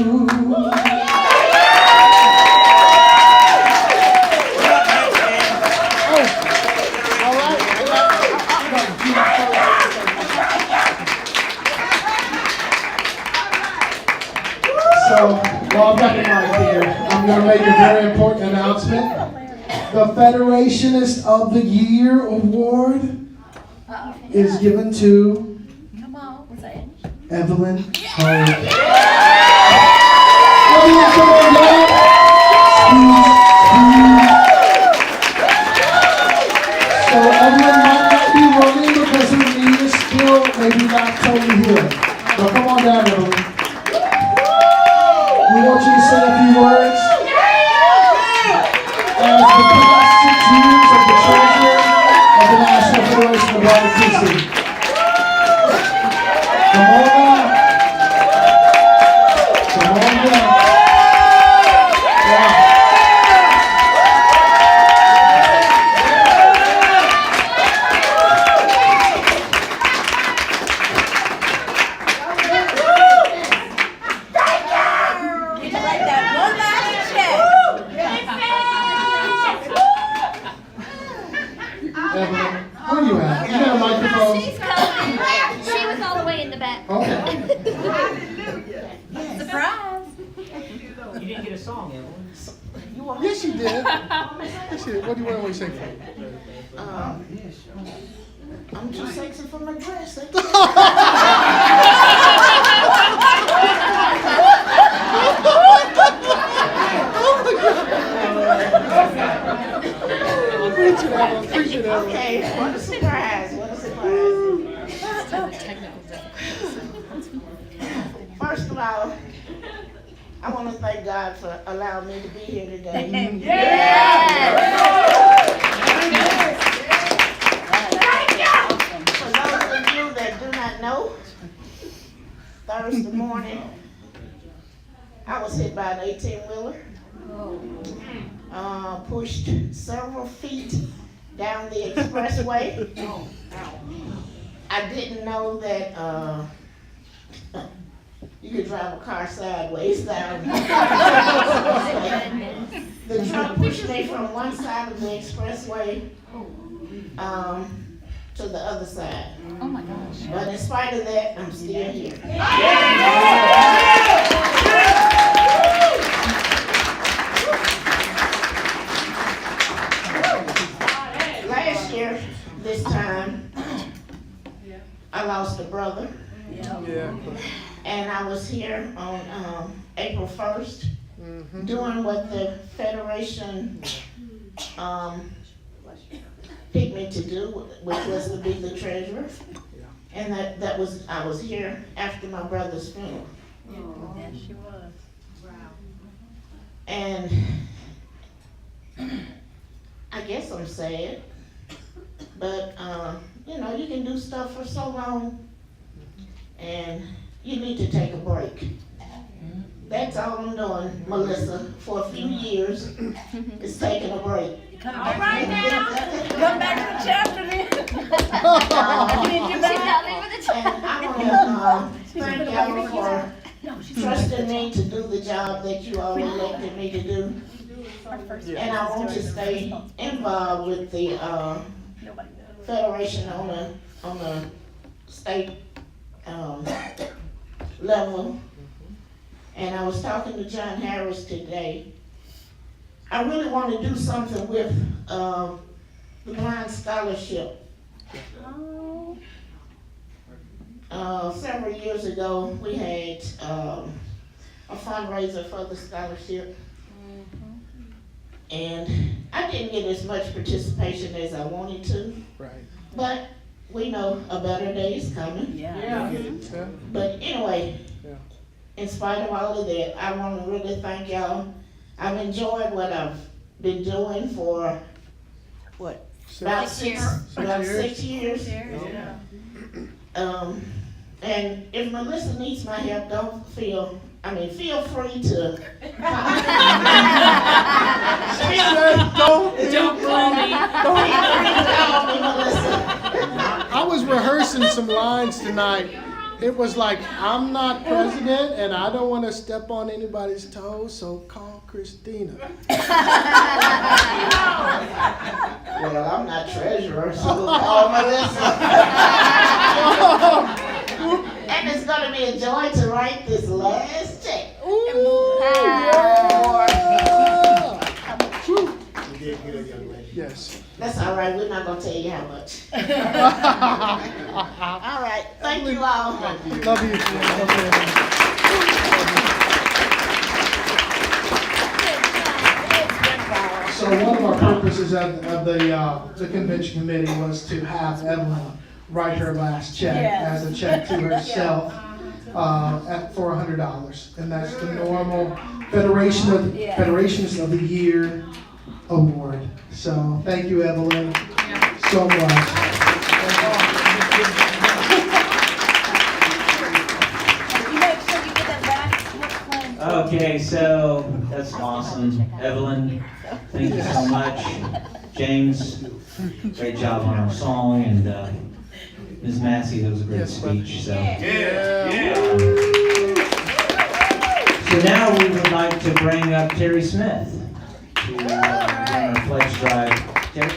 So, while I've got the mic here, I'm going to make a very important announcement. The Federationist of the Year award is given to Evelyn Howard. Evelyn, come on, y'all. So Evelyn might not be running because her knee is still maybe not totally healed. So come on down, Evelyn. We want you to say a few words. As the past 6 years of the treasurer of the National Federation of ROTC. Come on now. Come on down. Yeah. Evelyn, where you at? You got a microphone? She's coming. She was all the way in the back. Okay. Surprise. You didn't get a song, Evelyn. Yes, you did. Yes, you did. What do you want to sing for? I'm too sexy for my dress. Appreciate it. Okay, what a surprise, what a surprise. First of all, I want to thank God for allowing me to be here today. For those of you that do not know, Thursday morning, I was hit by an 18-wheeler. Pushed several feet down the expressway. I didn't know that you could drive a car sideways down. The truck pushed me from one side of the expressway to the other side. Oh my gosh. But in spite of that, I'm still here. Last year, this time, I lost a brother. Yeah. And I was here on April 1st, doing what the Federation picked me to do, which was to be the treasurer. And I was here after my brother's funeral. Yes, she was. Wow. And I guess I'm sad, but you can do stuff for so long, and you need to take a break. That's all I'm doing, Melissa, for a few years, is taking a break. All right now. Come back to the chapter then. And I want to thank y'all for trusting me to do the job that you all elected me to do. And I want to stay involved with the Federation on the state level. And I was talking to John Harris today. I really want to do something with the blind scholarship. Several years ago, we had a fundraiser for the scholarship. And I didn't get as much participation as I wanted to. Right. But we know a better day is coming. Yeah. But anyway, in spite of all of that, I want to really thank y'all. I've enjoyed what I've been doing for, about six years. Yeah. And if Melissa needs my help, feel free to. Don't call me. Melissa. I was rehearsing some lines tonight, it was like, I'm not president and I don't want to step on anybody's toes, so call Christina. Well, I'm not treasurer, so call Melissa. And it's going to be a joy to write this last check. Yes. That's all right. We're not going to tell you how much. All right. Thank you all. Love you. Love you. So one of our purposes of the convention committee was to have Evelyn write her last check as a check to herself for $100, and that's the normal Federations of the Year award. So thank you, Evelyn, so much. Okay, so that's awesome. Evelyn, thank you so much. James, great job on our song, and Ms. Massey, that was a great speech. So. So now we would like to bring up Terry Smith to bring our pledge drive. Terry?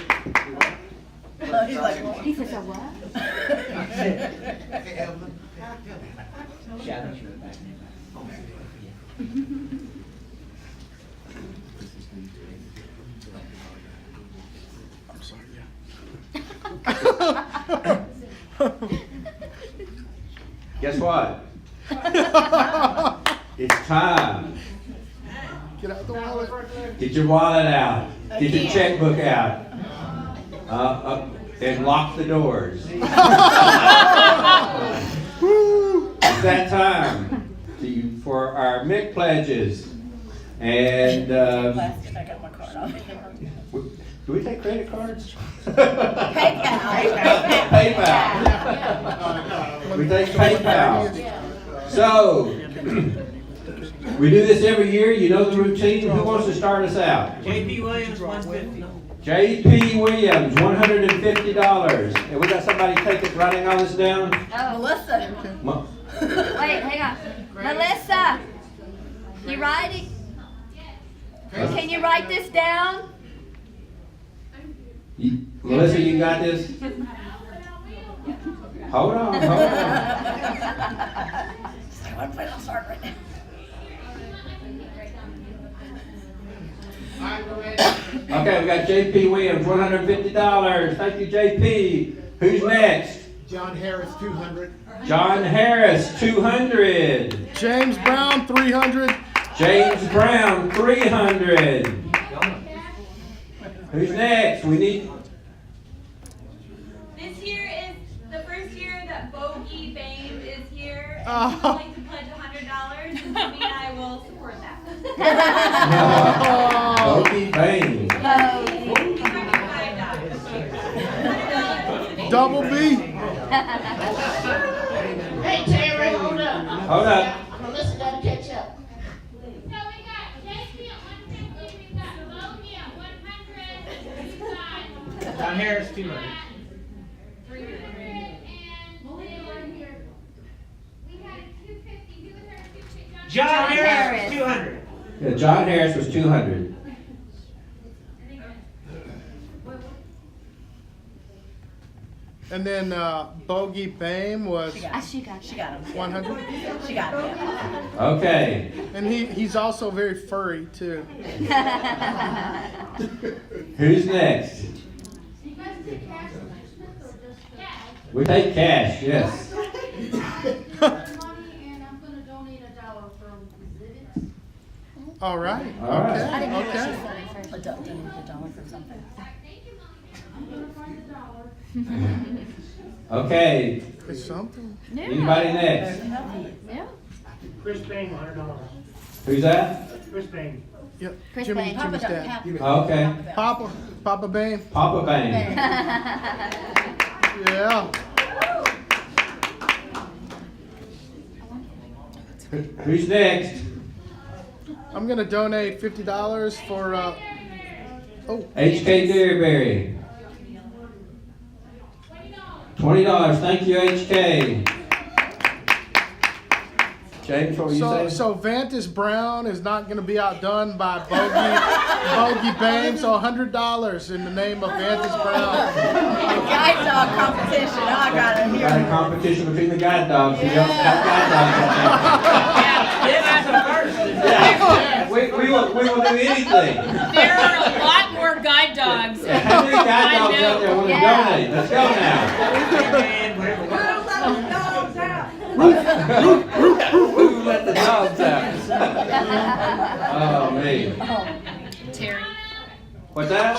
He said, what? I'm sorry, Guess what? It's time. Get out the wallet. Get your wallet out. Get your checkbook out. And lock the doors. It's that time for our MIC pledges. And I got my card on. do we take credit cards? PayPal. We take PayPal. So, we do this every year. You know the routine. Who wants to start us out? J.P. Williams, $150. J.P. Williams, $150. And we got somebody writing all this down? Oh, Melissa. Wait, hang on. Melissa, you writing? Can you write this down? Melissa, you got this? Hold on. I want to put it on start right now. Okay, we got J.P. Williams, $150. Thank you, J.P. Who's next? John Harris, $200. John Harris, $200. James Brown, $300. James Brown, $300. Who's next? We need. This year is the first year that Bogey Bame is here. Oh. And he's willing to pledge $100, and Jimmy and I will support that. Bogey Bane. Double B. Hey, Terry, hold up. Hold up. Melissa got to catch up. John Harris, $200. John Harris, $200. Yeah, John Harris was $200. And then Bogey Bame was She got him. 100. She got him. Okay. And he's also very furry too. Who's next? We take cash, yes. All right. All right. I didn't know what she Okay. said at first. A dollar for something. Okay. It's something. Anybody next? Yeah. Chris Payne, $100. Who's that? Chris Payne. Yep. Chris Jimmy's Payne. Papa dad. Okay. Papa Bame. Papa Bane. Yeah. Who's next? I'm gonna donate $50 for HK Dearberry. $20. Thank you, HK. James, what were you saying? So Vantis Brown is not going to be outdone by Bogey Bame. So $100 in the name of Vantis Brown. Guide dog competition. Oh, I got it. Got a competition between the guide dogs. We don't have guide dogs. Yeah, we will do anything. There are a lot more guide dogs. How many guide dogs out there want to donate? Let's go now. Who let the dogs out? Oh, man. Terry. What's that?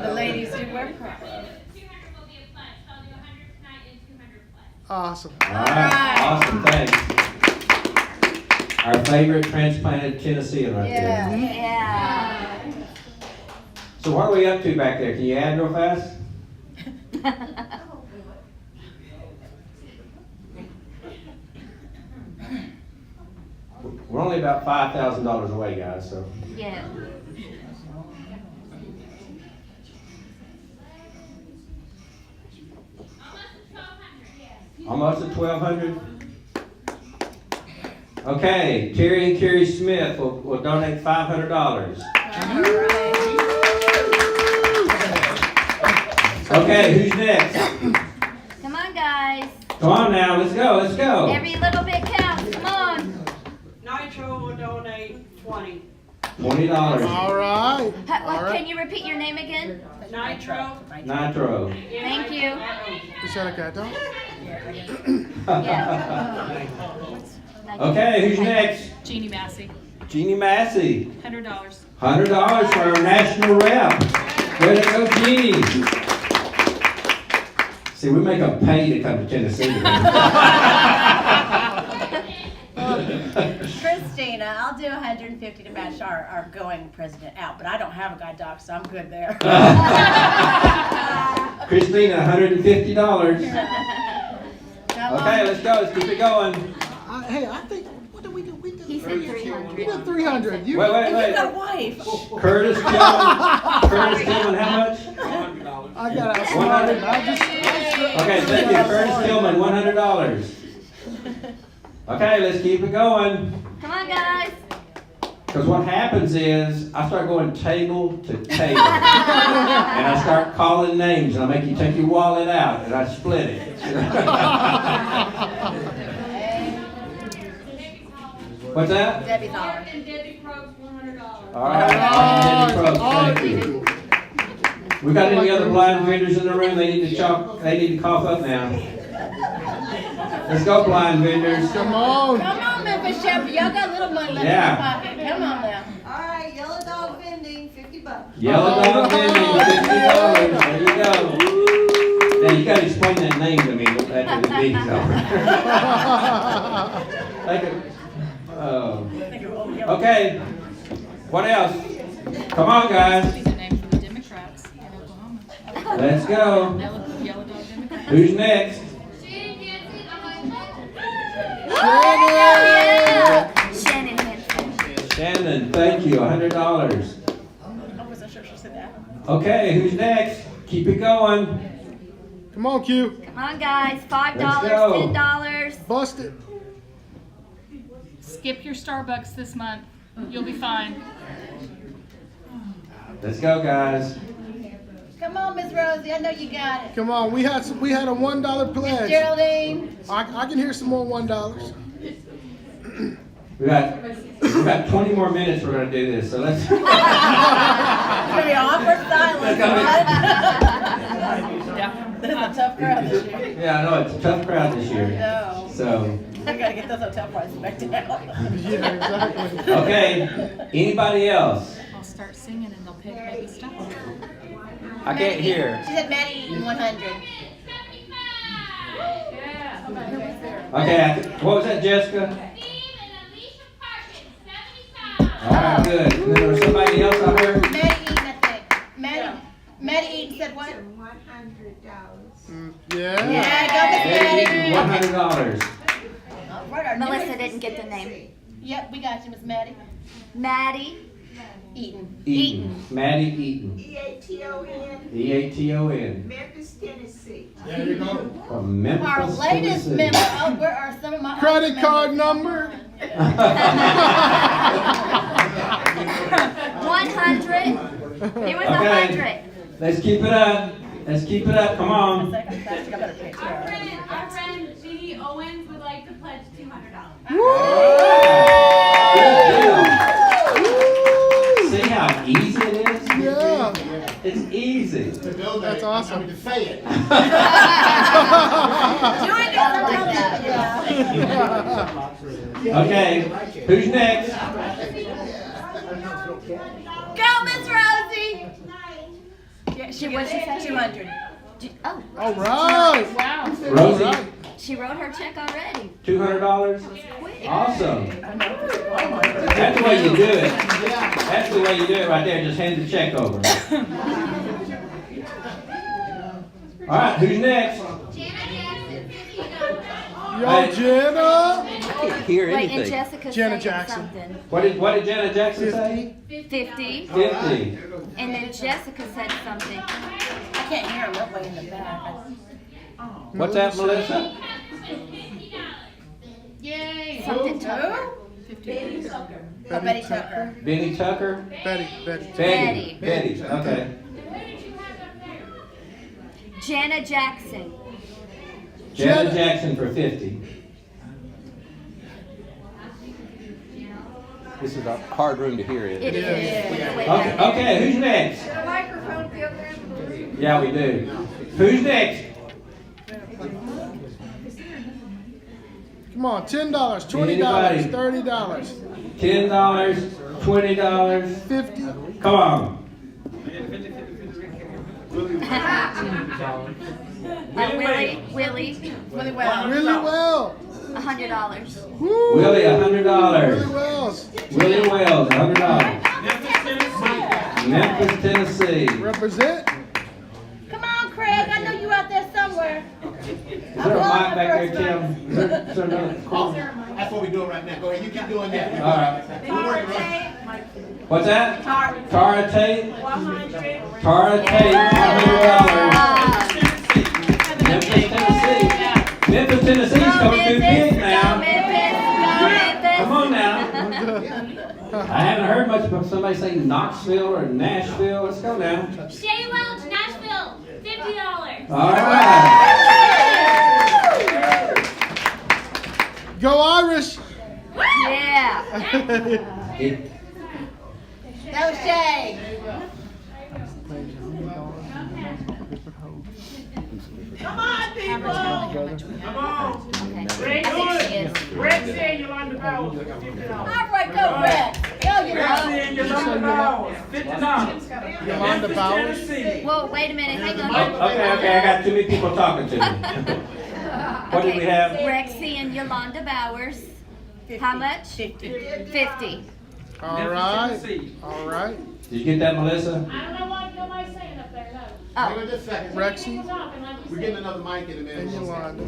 The ladies do wear Prada. Awesome. All right. Awesome. Thanks. Our favorite transplanted Tennessean right there. Yeah. So what are we up to back there? Can you add real fast? We're only about $5,000 away, guys. So. Yeah. Almost at 1,200. Okay, Terry and Carrie Smith will donate $500. Okay, who's next? Come on, guys. Come on now, let's go, let's go. Every little bit counts. Come on. Nitro will donate $20. $20. All right. Can you repeat your name again? Nitro. Nitro. Thank you. Is that a guide dog? Okay, who's next? Jeannie Massey. Jeannie Massey. $100. $100 for our national rep. Way to go, Jeannie. See, we make them pay to come to Tennessee. Christina, I'll do $150 to match our going president out, but I don't have a guide dog, so I'm good there. Christina, $150. Okay, let's go. Let's keep it going. Hey, I think, what did we do? He said 300. We did 300. Wait. You got a wife. Curtis Tillman, how much? I got outsmarted. Okay, thank you. Curtis Tillman, $100. Okay, let's keep it going. Come on, guys. Because what happens is, I start going table to table. And I start calling names, and I make you take your wallet out, and I split it. What's that? Debbie Holler. And Debbie Probst, $100. All right. Debbie Probst, thank you. We got any other blind vendors in the room? They need to cough up now. Let's go, blind vendors. Come on. Come on, Memphis Shepherd. Y'all got a little money left in your pocket. Come on now. All right, Yellow Dog vending, $50. Yellow Dog vending, $50. There you go. Now you got to explain that name to me after the meeting's over. Okay. What else? Come on, guys. The name for the Democrats in Oklahoma. Let's go. Yellow Dog Democrats. Who's next? Shannon Hanson. Shannon, thank you. $100. I wasn't sure she said that. Okay, who's next? Keep it going. Come on, Q. Come on, guys. $5, Let's go. $10. Bust it. Skip your Starbucks this month. You'll be fine. Let's go, guys. Come on, Miss Rosie. I know you got it. Come on. We had a $1 pledge. Geraldine. I can hear some more $1. We got 20 more minutes. We're gonna do this. So let's. It's gonna be awkward silence. This is a tough crowd this year. Yeah, I know it's a tough crowd this year. No. So. I gotta get those hotel prices back down. Yeah, exactly. Okay. Anybody else? I'll start singing and they'll pick maybe stop. I can't hear. She said Maddie eating 100. Okay. What was that, Jessica? All right, good. And then there was somebody else I heard. Maddie eating, I think. Maddie eating said what? $100. Yeah. Yeah, go Miss Maddie. $100. Melissa didn't get the name. Yep, we got you, Miss Maddie. Maddie. Eaton. Maddie Eaton. E-A-T-O-N. E-A-T-O-N. Memphis, Tennessee. There you go. From Memphis, Our latest Tennessee. member, oh, where are some of my Credit other card members? number? 100. It was Okay. 100. Let's keep it up. Let's keep it up. Come on. Our friend Jeannie Owens would like to pledge $200. See how easy it is? Yeah. It's easy. That's awesome. To say it. Doing it sometimes, yeah. Okay, who's next? Go, Miss Rosie. Yeah, she was 200. Oh, All right. Wow. Rosie, she wrote her check already. $200? Awesome. That's the way you do it. That's the way you do it right there. Just hand the check over. All right, who's next? Yo, Jenna. I can't hear Wait, and anything. Jessica's Janet saying Jackson. something. What did Janet Jackson say? 50. 50. And then Jessica said something. I can't hear her way in the back. What's that, Melissa? Yay. Something Tucker. Betty Tucker. Benny Tucker? Betty. Betty. Okay. Jana Jackson. Janet Jackson for 50. This is a hard room to hear it. It is. Okay, who's next? A microphone feel there? Yeah, we do. Who's next? Come on, $10, $20, Anybody? $30, $10, $20, $50. come on. Willie. Really well. $100. Woo. Willie, $100. Really well. Willie Wells, $100. Memphis, Tennessee. Represent. Come on, Craig. I know you out there somewhere. Is there a mic back there, Tim? Is there another call? That's what we're doing right now. Go ahead, you keep doing that. All right. What's that? Tara Tate? Tara Tate, $100. Memphis, Tennessee. Memphis, Tennessee's coming through big now. Come on now. I haven't heard much about somebody saying Knoxville or Nashville. Let's go now. Shay Welch, Nashville, $50. All right. Go Irish. Yeah. Go Shay. Come on, people. Come on. Okay. Rexy and Yolanda Bowers, $50. All right, go Rex. Go, you know. Rexy and Yolanda Bowers, $50. Yolanda Bowers. Whoa, wait a minute. Hang on. Okay, I got too many people talking to me. What did we have? Rexy and Yolanda Bowers. How much? 50. All right. All right. Did you get that, Melissa? I don't know why nobody's saying up there, no. Hang on just a second. Rexy We're getting another mic in a minute. and Yolanda.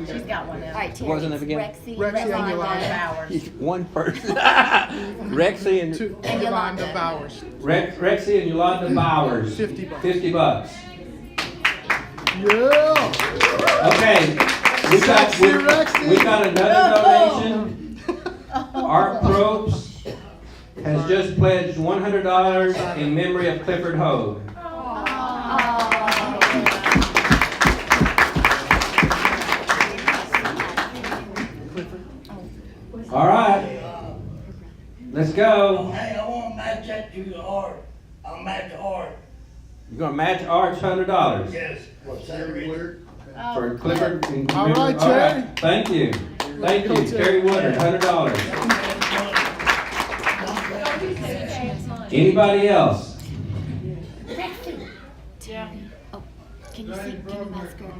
She's got one now. All right, Terry. What was the name again? Rexy, Rexy and Yolanda Yolanda. Bowers. One person. Rexy and Yolanda Bowers. Rexy and Yolanda Bowers. $50. $50. Yeah. Okay. Rexy. We got another donation. Art Probst has just pledged $100 in memory of Clifford Hogue. All right. Let's go. Hey, I want to match that to the art. I'll match art. You're going to match Art's $100 Yes. What's that, Richard? for Clifford. And All right, Terry. Thank you. Thank you. Terry Woodard, $100. Anybody else? Yeah. Oh, can you see? Give me my skirt.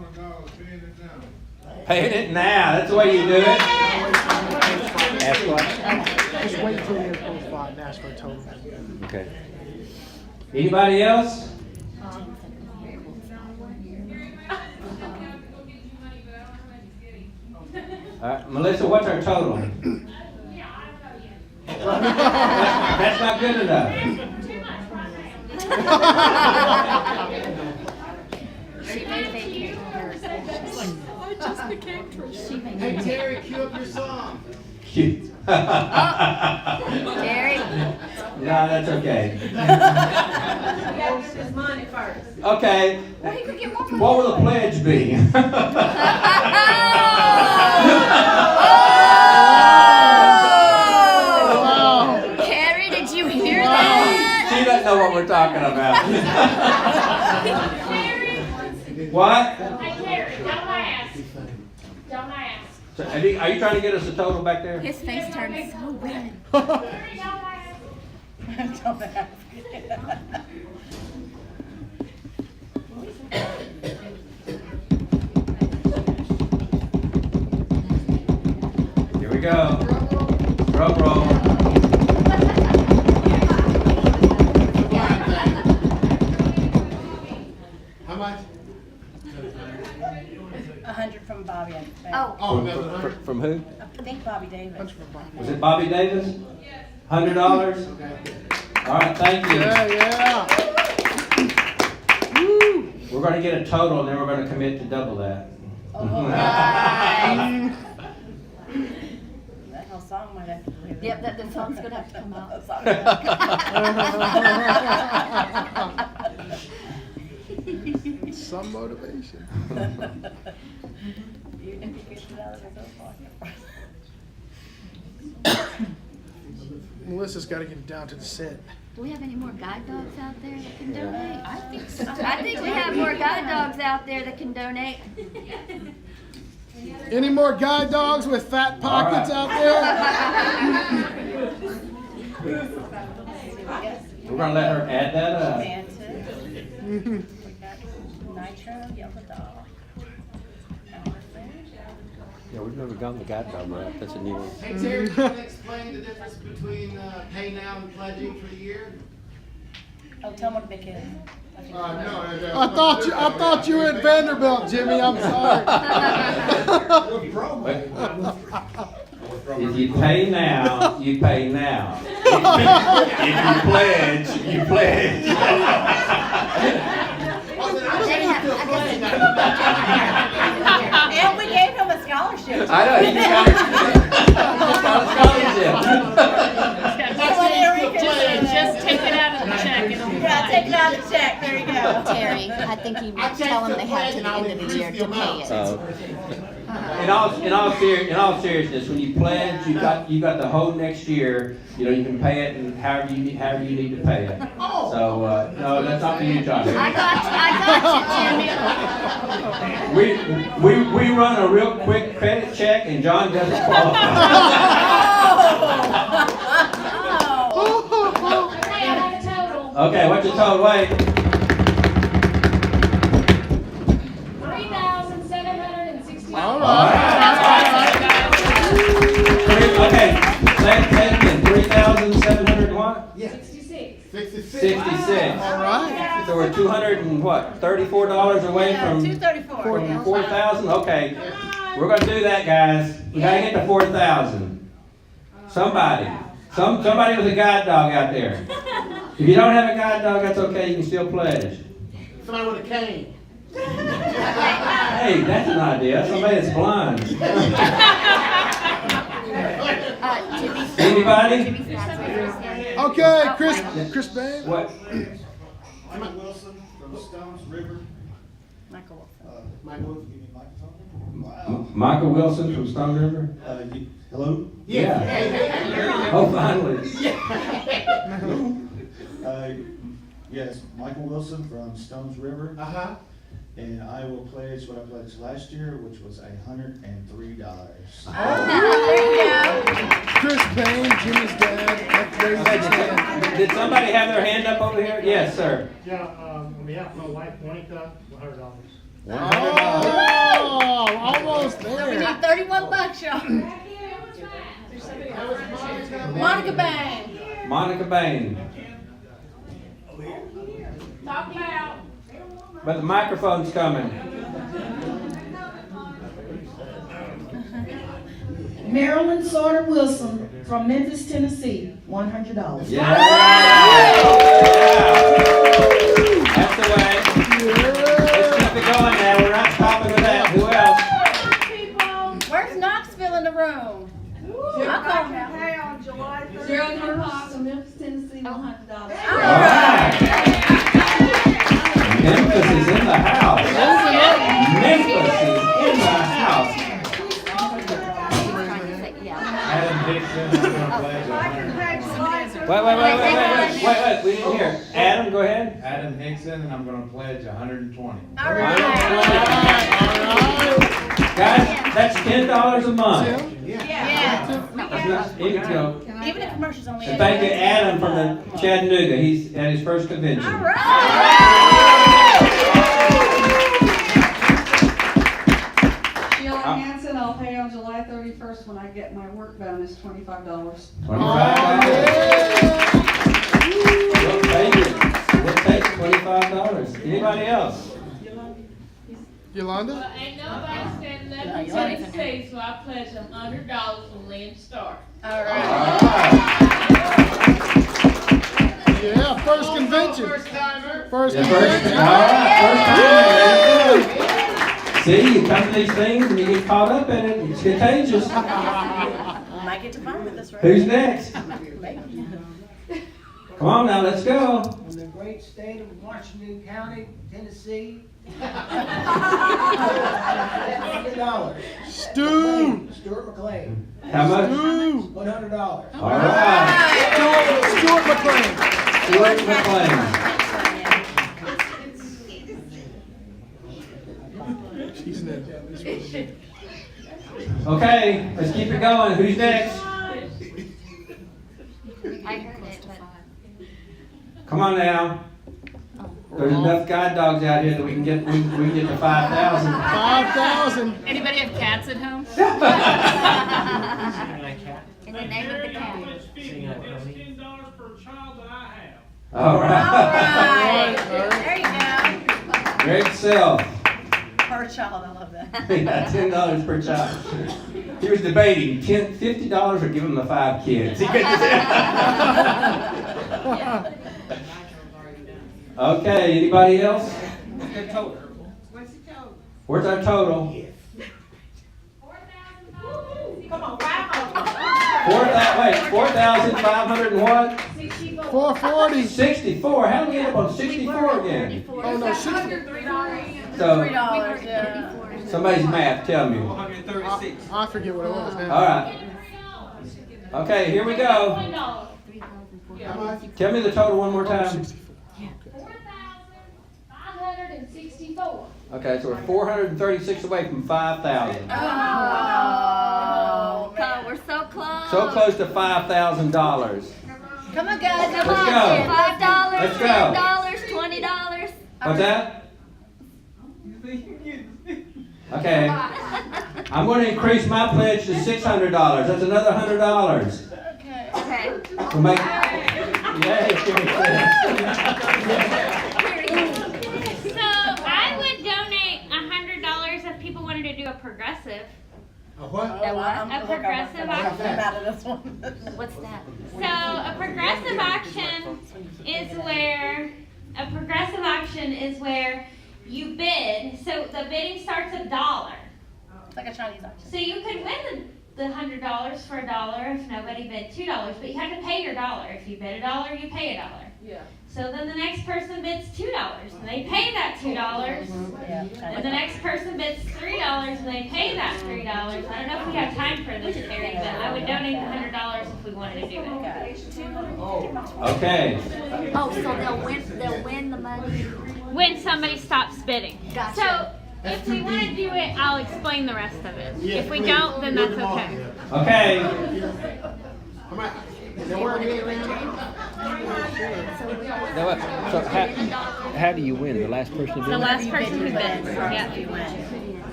Paying it now. That's the way you do it. Ask what? Just wait until you're close by and ask for a total. Okay. Anybody else? All right, Melissa, what's our total? That's not good enough. She made fake cake. She made Hey, Terry, cue up your song. Cute. Terry. No, that's okay. You gotta get this money first. Okay. Well, you could get one more. What will the pledge be? Carrie, did you hear that? She doesn't know what we're talking about. What? So, are you trying to get us a total back there? His face turned so red. Here we go. Drum roll. How much? 100 from Bobby. I think. Oh. From who? I think Bobby Davis. Was it Bobby Davis? $100? All right, thank you. Yeah. We're going to get a total, and then we're going to commit to double that. Nice. That whole song might have to be. Yep, the song's gonna have to come out. Some motivation. Even if you get it out of his own pocket. Melissa's got to get it down to the set. Do we have any more guide dogs out there that can donate? I think so. I think we have more guide dogs out there that can donate. Any more guide dogs with fat pockets out there? We're going to let her add that up. We got Nitro, Yellow Dog. Yeah, we've never gotten the guide dog right. That's a new one. Hey, Terry, can you explain the difference between pay now and pledging for the year? Oh, tell them what big is. I thought you were at Vanderbilt, Jimmy. I'm sorry. If you pay now, you pay now. If you pledge, you pledge. And we gave him a scholarship. I know, he got a scholarship. Just take it out of the check. Yeah, take it out of the check. There you go. Terry, I think you tell them they have to the end of the year to pay it. In all seriousness, when you pledge, you got the whole next year. You know, you can pay it and however you need to pay it. So no, that's not for you, Johnny. I got you, Jimmy. We run a real quick credit check, and John doesn't qualify. Okay, what's your total? Wait. $3,760. All right. Okay, say it again. 3,700 what? Yeah. 66. All right. So we're $234 away from $234. 4,000. Okay, we're gonna do that, guys. We gotta get to 4,000. Somebody with a guide dog out there. If you don't have a guide dog, that's okay. You can still pledge. Somebody with a cane. Hey, that's an idea. Somebody that's blind. Anybody? Okay, Chris Bain. What? Michael Wilson from Stones River. Michael Wilson. Michael Wilson, give me a microphone. Wow. Michael Wilson from Stone River? Hello? Yeah. Oh, finally. Yes, Michael Wilson from Stones River. Uh-huh. And I will pledge what I pledged last year, which was $103. Chris Bain, Jimmy's dad. Did somebody have their hand up over here? Yes, sir. Yeah, on behalf of my wife, Monica, $100. Oh, almost We there. need $31, y'all. Monica Bain. Monica Bain. Talk loud. But the microphone's coming. Marilyn Sauter Wilson, From Memphis, Tennessee, $100. Yeah. That's the way. Let's keep it going now. We're not stopping with that. Who else? Where's Knoxville in the room? I'll call him. Pay on July 31st to Memphis, Tennessee, $100. All right. Memphis is in the house. Memphis is in the house. Adam Dixon, I'm gonna pledge Wait. We didn't hear. Adam, go ahead. Adam Hickson, and I'm gonna pledge 120. All right. Guys, that's $10 a month. Yeah. Even Even if commercials only. and thank you, Adam, from the Chattanooga. He's at his first convention. All right. Sheila Hanson, I'll pay on July 31st when I get my work bonus, $25. $25. We'll take it. We'll take $25. Anybody else? Yolanda? Well, ain't nobody said nothing Tennessee, so I pledge them $100 from Lynn Stark. All right. Yeah, first convention. First Yeah, convention. All right, first time. See, you come to these things and you get caught up in it. It's contagious. Might get to fun with this, right? Who's next? Come on now, let's go. In the great state of Washington County, Tennessee. $100. Stuart McLean. How much? $100. All right. Stuart McLean. Stuart McLean. She's next. Okay, let's keep it going. Who's next? I heard it, but. Come on now. There's enough guide dogs out here that we can get to 5,000. 5,000. Anybody have cats at home? In the name of the cat. $10 per child that I have. All right. There you go. Great self. Per child, I love that. Yeah, $10 per child. He was debating $50 or give him the 5 kids. He couldn't say. Okay, anybody else? What's the total? Where's our total? Come on, wow. 4,500 and what? 440. 64. How do we end up on 64 again? Oh no, 60. So, $3, yeah. somebody's math, tell me. 136. I forget what it was now. All right. Okay, here we go. Tell me the total one more time. 4,564. Okay, so we're 436 away from 5,000. Oh, we're so close. So close to $5,000. Come on, guys. Come Let's on, go. $5, Let's go. $10, $20. What's that? Okay. I'm going to increase my pledge to $600. That's another $100. Okay. We'll make. Yay. So I would donate $100 if people wanted to do a progressive. A what? A what? A progressive auction. What's that? So a progressive auction is where you bid. So the bidding starts $1. It's like a Chinese auction. So you could win the $100 for $1 if nobody bid $2, but you have to pay your $1. If you bid $1, you pay $1. Yeah. So then the next person bids $2 and they pay that $2. And the next person bids $3 and they pay that $3. I don't know if we have time for this, Terry, but I would donate the $100 if we wanted to do it. Okay. Oh, so they'll win the money. When somebody stops bidding. Gotcha. So if we want to do it, I'll explain the rest of it. If we don't, then that's okay. Okay. So how do you win? The last person to The last person who bids. Yeah.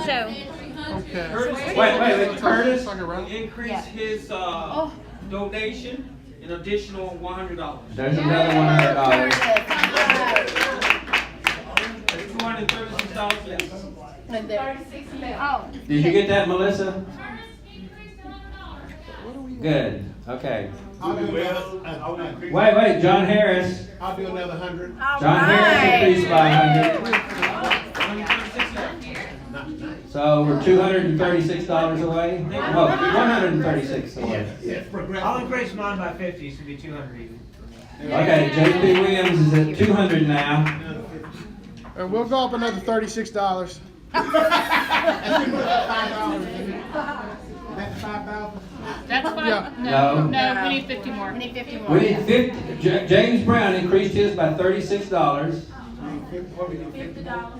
So. Okay. Wait, Curtis? Increase his donation, an additional $100. There's another $100. $236 less. Oh. Did you get that, Melissa? Good. Okay. I'll do another. Wait, John Harris. I'll do another 100. John Harris increased by 100. So we're $236 away. Oh, 136 away. I'll increase mine by 50, so it'll be 200 even. Okay, JP Williams is at 200 now. And we'll go up another $36. That's $5,000. That's fine. Yeah. No. No, we need 50 more. We need 50 more. We need 50. James Brown increased his by $36.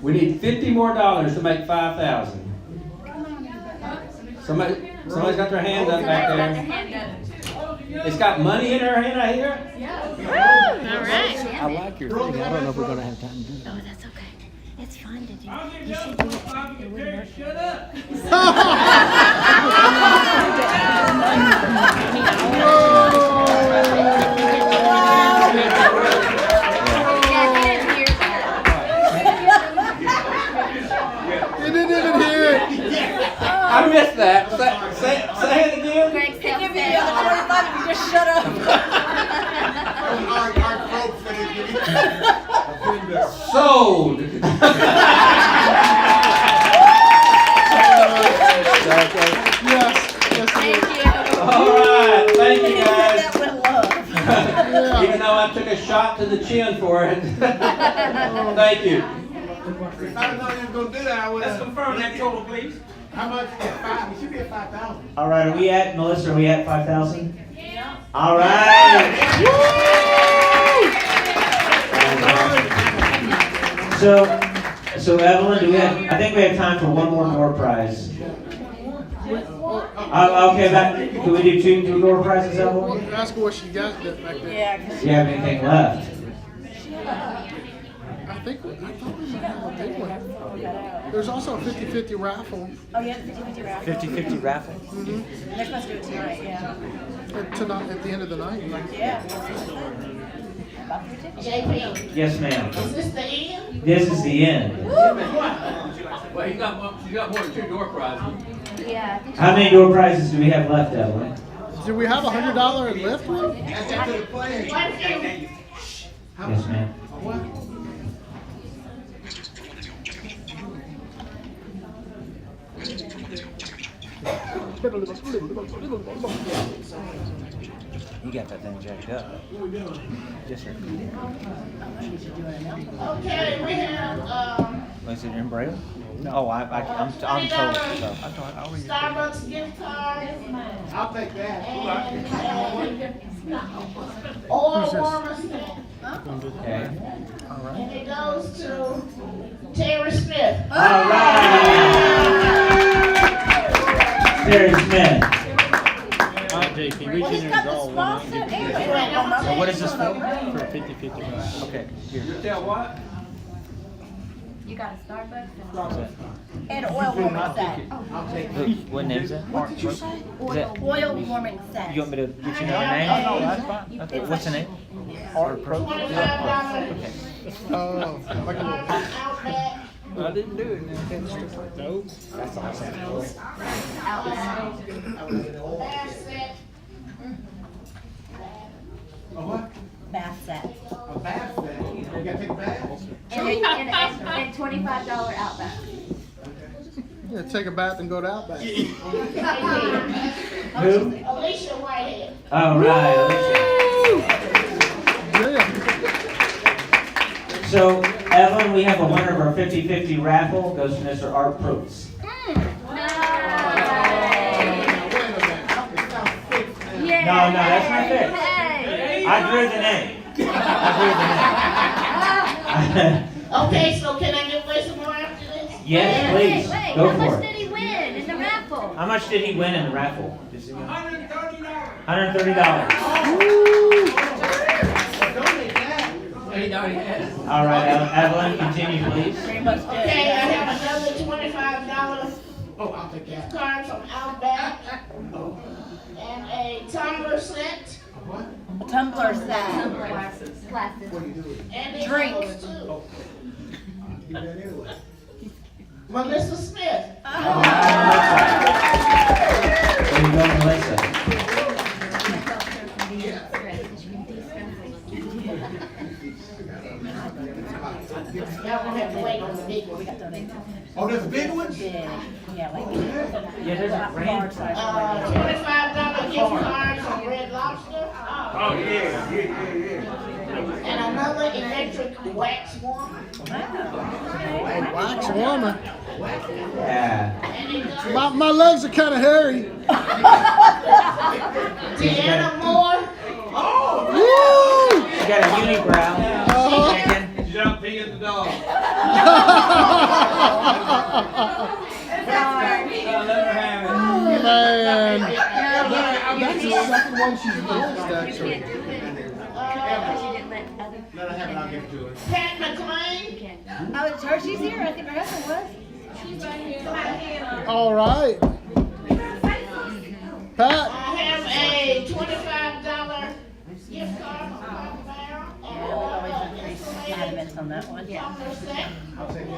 We need $50 more to make 5,000. Somebody's got their hand up back there. It's got money in her hand, I hear. All right. I like your thing. I don't know if we're going to have time to do that. Oh, that's okay. It's fun to do. You should do it. It wouldn't hurt. Shut up. You didn't even hear it. I missed that. Say it again. Greg Give me the other 25 if you just shut up. Sold. Yes. Thank you. All right. Thank you, guys. That with love. Even though I took a shot to the chin for it. Thank you. If I know you was going to do that, I would Let's have. confirm that total, please. How much? Yeah, 5. It should be at 5,000. All right, are we at, Melissa, are we at 5,000? Yeah. All right. So Evelyn, do we have, I think we have time for one more door prize. Okay, can we do two door prizes, Evelyn? Ask her what she got back there. Yeah. Do you have anything left? I thought we might have a big one. There's also a 50-50 raffle. Oh, yeah, the 50-50 raffle. 50-50 raffle? Mm-hmm. They're supposed to do it tonight, yeah. Tonight, at the end of the night. Yeah. JP, Yes, ma'am. is this the end? This is the end. Well, you got more than 2 door prizes. Yeah. I think How many door prizes do we have left, Evelyn? Do we have a $100 lift one? That's after the play. Yes, ma'am. What? You got that thing jacked up. Yes, sir. Okay, we have, Was it in Braille? No, I'm told. So. Starbucks gift card. I'll take that. And oil warmer snack. Okay. And it goes to Terry Smith. All right. Terry Smith. JP, Well, he's got the sponsor and So what is this for? For 50-50. Okay. Here. Tell what? You got a Starbucks an oil warming set. I'll take it. What name is that? What did you say? Oil warming set. You want me to get you another name? No, that's fine. That's What's the name? Art Pro. $25. Oh, like a little. Outback. I didn't do it. Nope. That's awesome. Bath set. A what? Bath set. A bath set. You gotta take a bath? and $25 Outback. Yeah, take a bath and go to Outback. Who? Alicia Whitehead. All right. Yeah. So, Evelyn, we have a winner of our 50-50 raffle. Goes to Mr. Art Probst. No, that's not fixed. I drew the name. Okay, so can I give away some more after this? Yes, please. Wait, Go how much for did it. he win in the raffle? How much did he win in the raffle? $130. $130. All right, Evelyn, continue, please. Okay, I have another $25 Oh, I'll take that. card from Outback. And a tumbler set. What? A tumbler set. Glasses. And these Drink. others too. Give me that anyway. Melissa Smith. There you go, Melissa. Y'all gonna have to wait on the big one. Oh, there's a big one? Yeah, like. Yeah, there's a grand size. $25 gift card from Red Lobster. Oh, yeah. And another electric wax warmer. Wax warmer. Yeah. My legs are kind of hairy. Deanna Moore. Woo! She got a unibrow. Chicken. Jump pee at the dog. Man. That's the second one she's missed, actually. Let her have it, I'll give it to her. Pat McLean. Oh, it's her, she's here, I think her husband was. All right. Pat. I have a $25 gift card from Papa Bear. Condiments on that one. Yeah. I'll take that.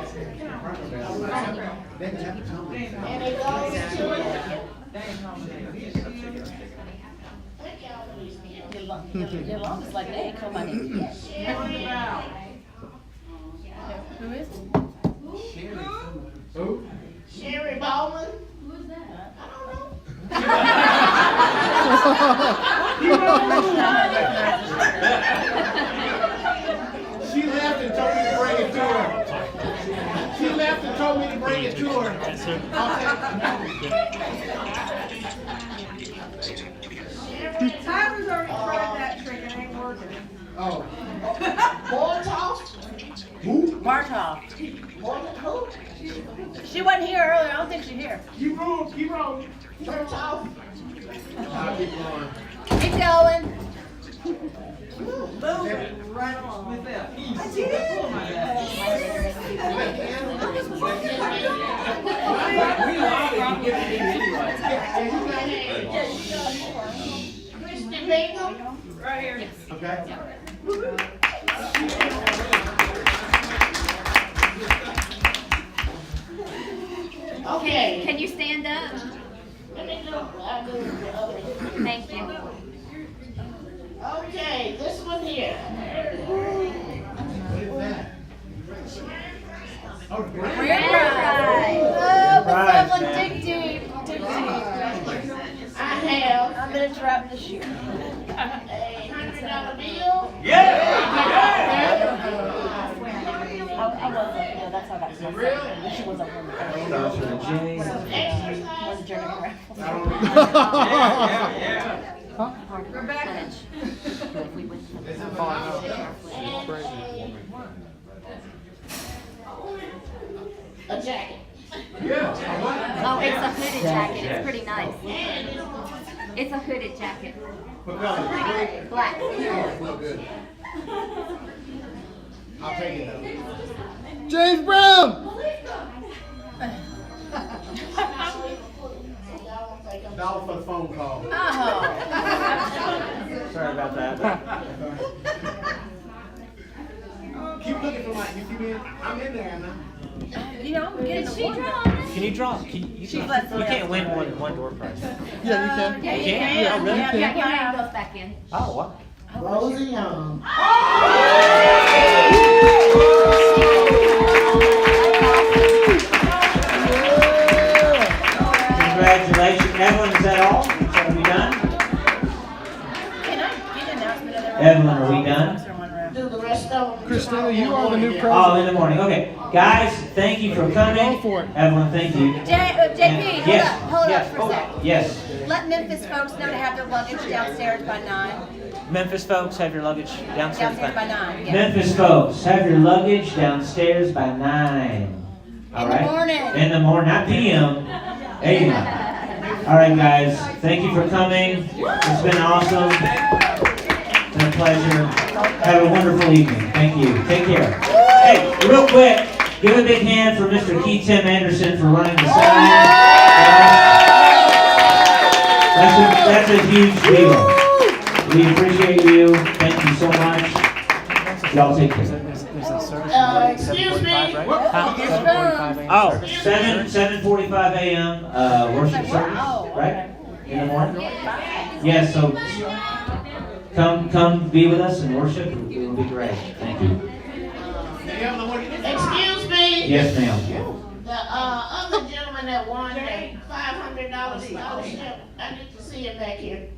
And it goes to Your longest like that, come on in. Who is it? Who? Sherry Bowman. Who's that? I don't know. She left and told me to bring it to her. She left and told me to bring it to her. Tyler's already tried that trick, it ain't working. Oh. Bortoff. Who? Martov. Who? She wasn't here earlier, I don't think she's here. Keep rolling, keep rolling. Bortoff. I'll keep going. Keep going. Right along. Christy Bingham. Right here. Okay. Okay. Can you stand up? Let me do. I'll do the other. Thank you. Okay, this one here. What is that? Oh, the grand Grand prize. Oh, but Prize, someone man. dig deep, dig deep. I have I'm gonna drop the shoe. a $100 bill. Yeah! I wasn't, yeah, that's how I got started. She was a woman. Starts with a J. Exercise. Was a journey raffle. Rebecca. A jacket. Oh, it's a hooded jacket. It's pretty nice. And It's a hooded jacket. What color? Black. Real good. I'll take it though. James Brown. $1 for the phone call. Oh. Sorry about that. Keep looking for my, you see me? I'm in there now. You know, I'm getting the one. Can you draw? You can't win one door prize. Yeah, you can. Yeah, you can? can. Oh, really? Yeah, Yeah, your yeah, name goes back in. Oh, what? Rosie Young. Congratulations. Evelyn, is that all? Are we done? Can I get an announcement of their Evelyn, are we done? Do the rest of them. Christina, you are the new Oh, president. in the morning. Okay. Guys, thank you for coming. Go for it. Evelyn, thank you. JP, Yes. hold Yes. up for a sec. Yes. Let Memphis folks know to have their luggage downstairs by 9. Memphis folks, have your luggage downstairs Downstairs by 9, yeah. Memphis folks, have your luggage downstairs by 9. All In the right? morning. In the morning, not PM. AM. All right, guys. Thank you for coming. It's been awesome. It's been a pleasure. Have a wonderful evening. Thank you. Take care. Hey, real quick, give a big hand for Mr. Keith Tim Anderson for running the sign. That's a huge deal. We appreciate you. Thank you so much. Y'all take care. Excuse me. Oh, 7:45 a.m. Worship service, right? In the morning. Yes. So come be with us and worship. It will be great. Thank you. Hey, Evelyn, what do you Yes, ma'am. The other gentleman that won the $500 scholarship, I need to see him back here.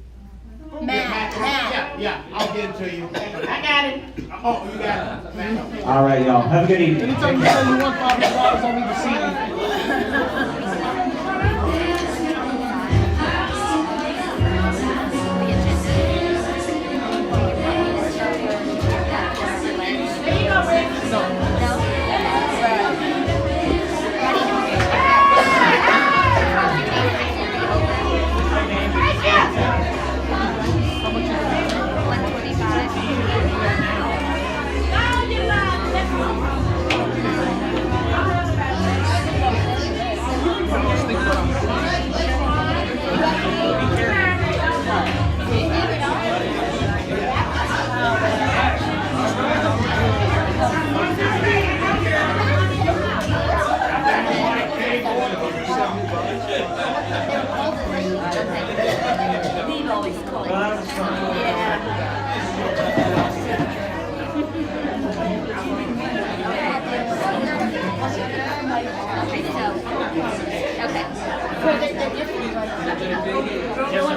Matt. Yeah, I'll get it to you. I got him. Oh, you got it. All right, y'all. Have a good evening. Anytime you say you want $500, I need to see you.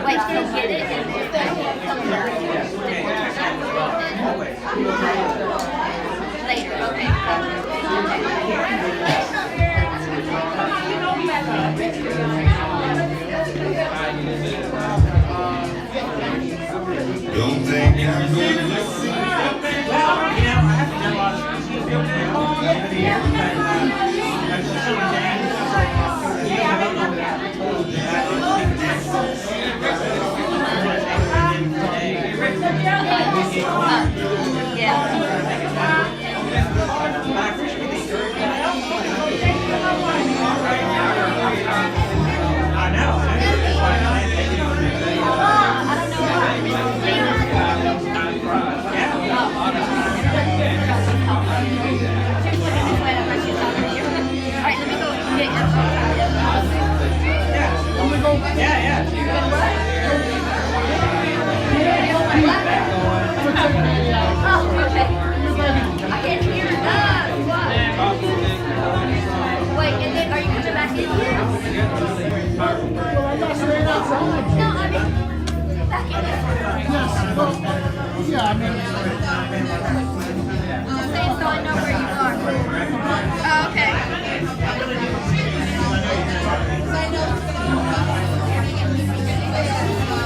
Wait, so get it and later, okay. Don't think I'm good. Yeah, I mean,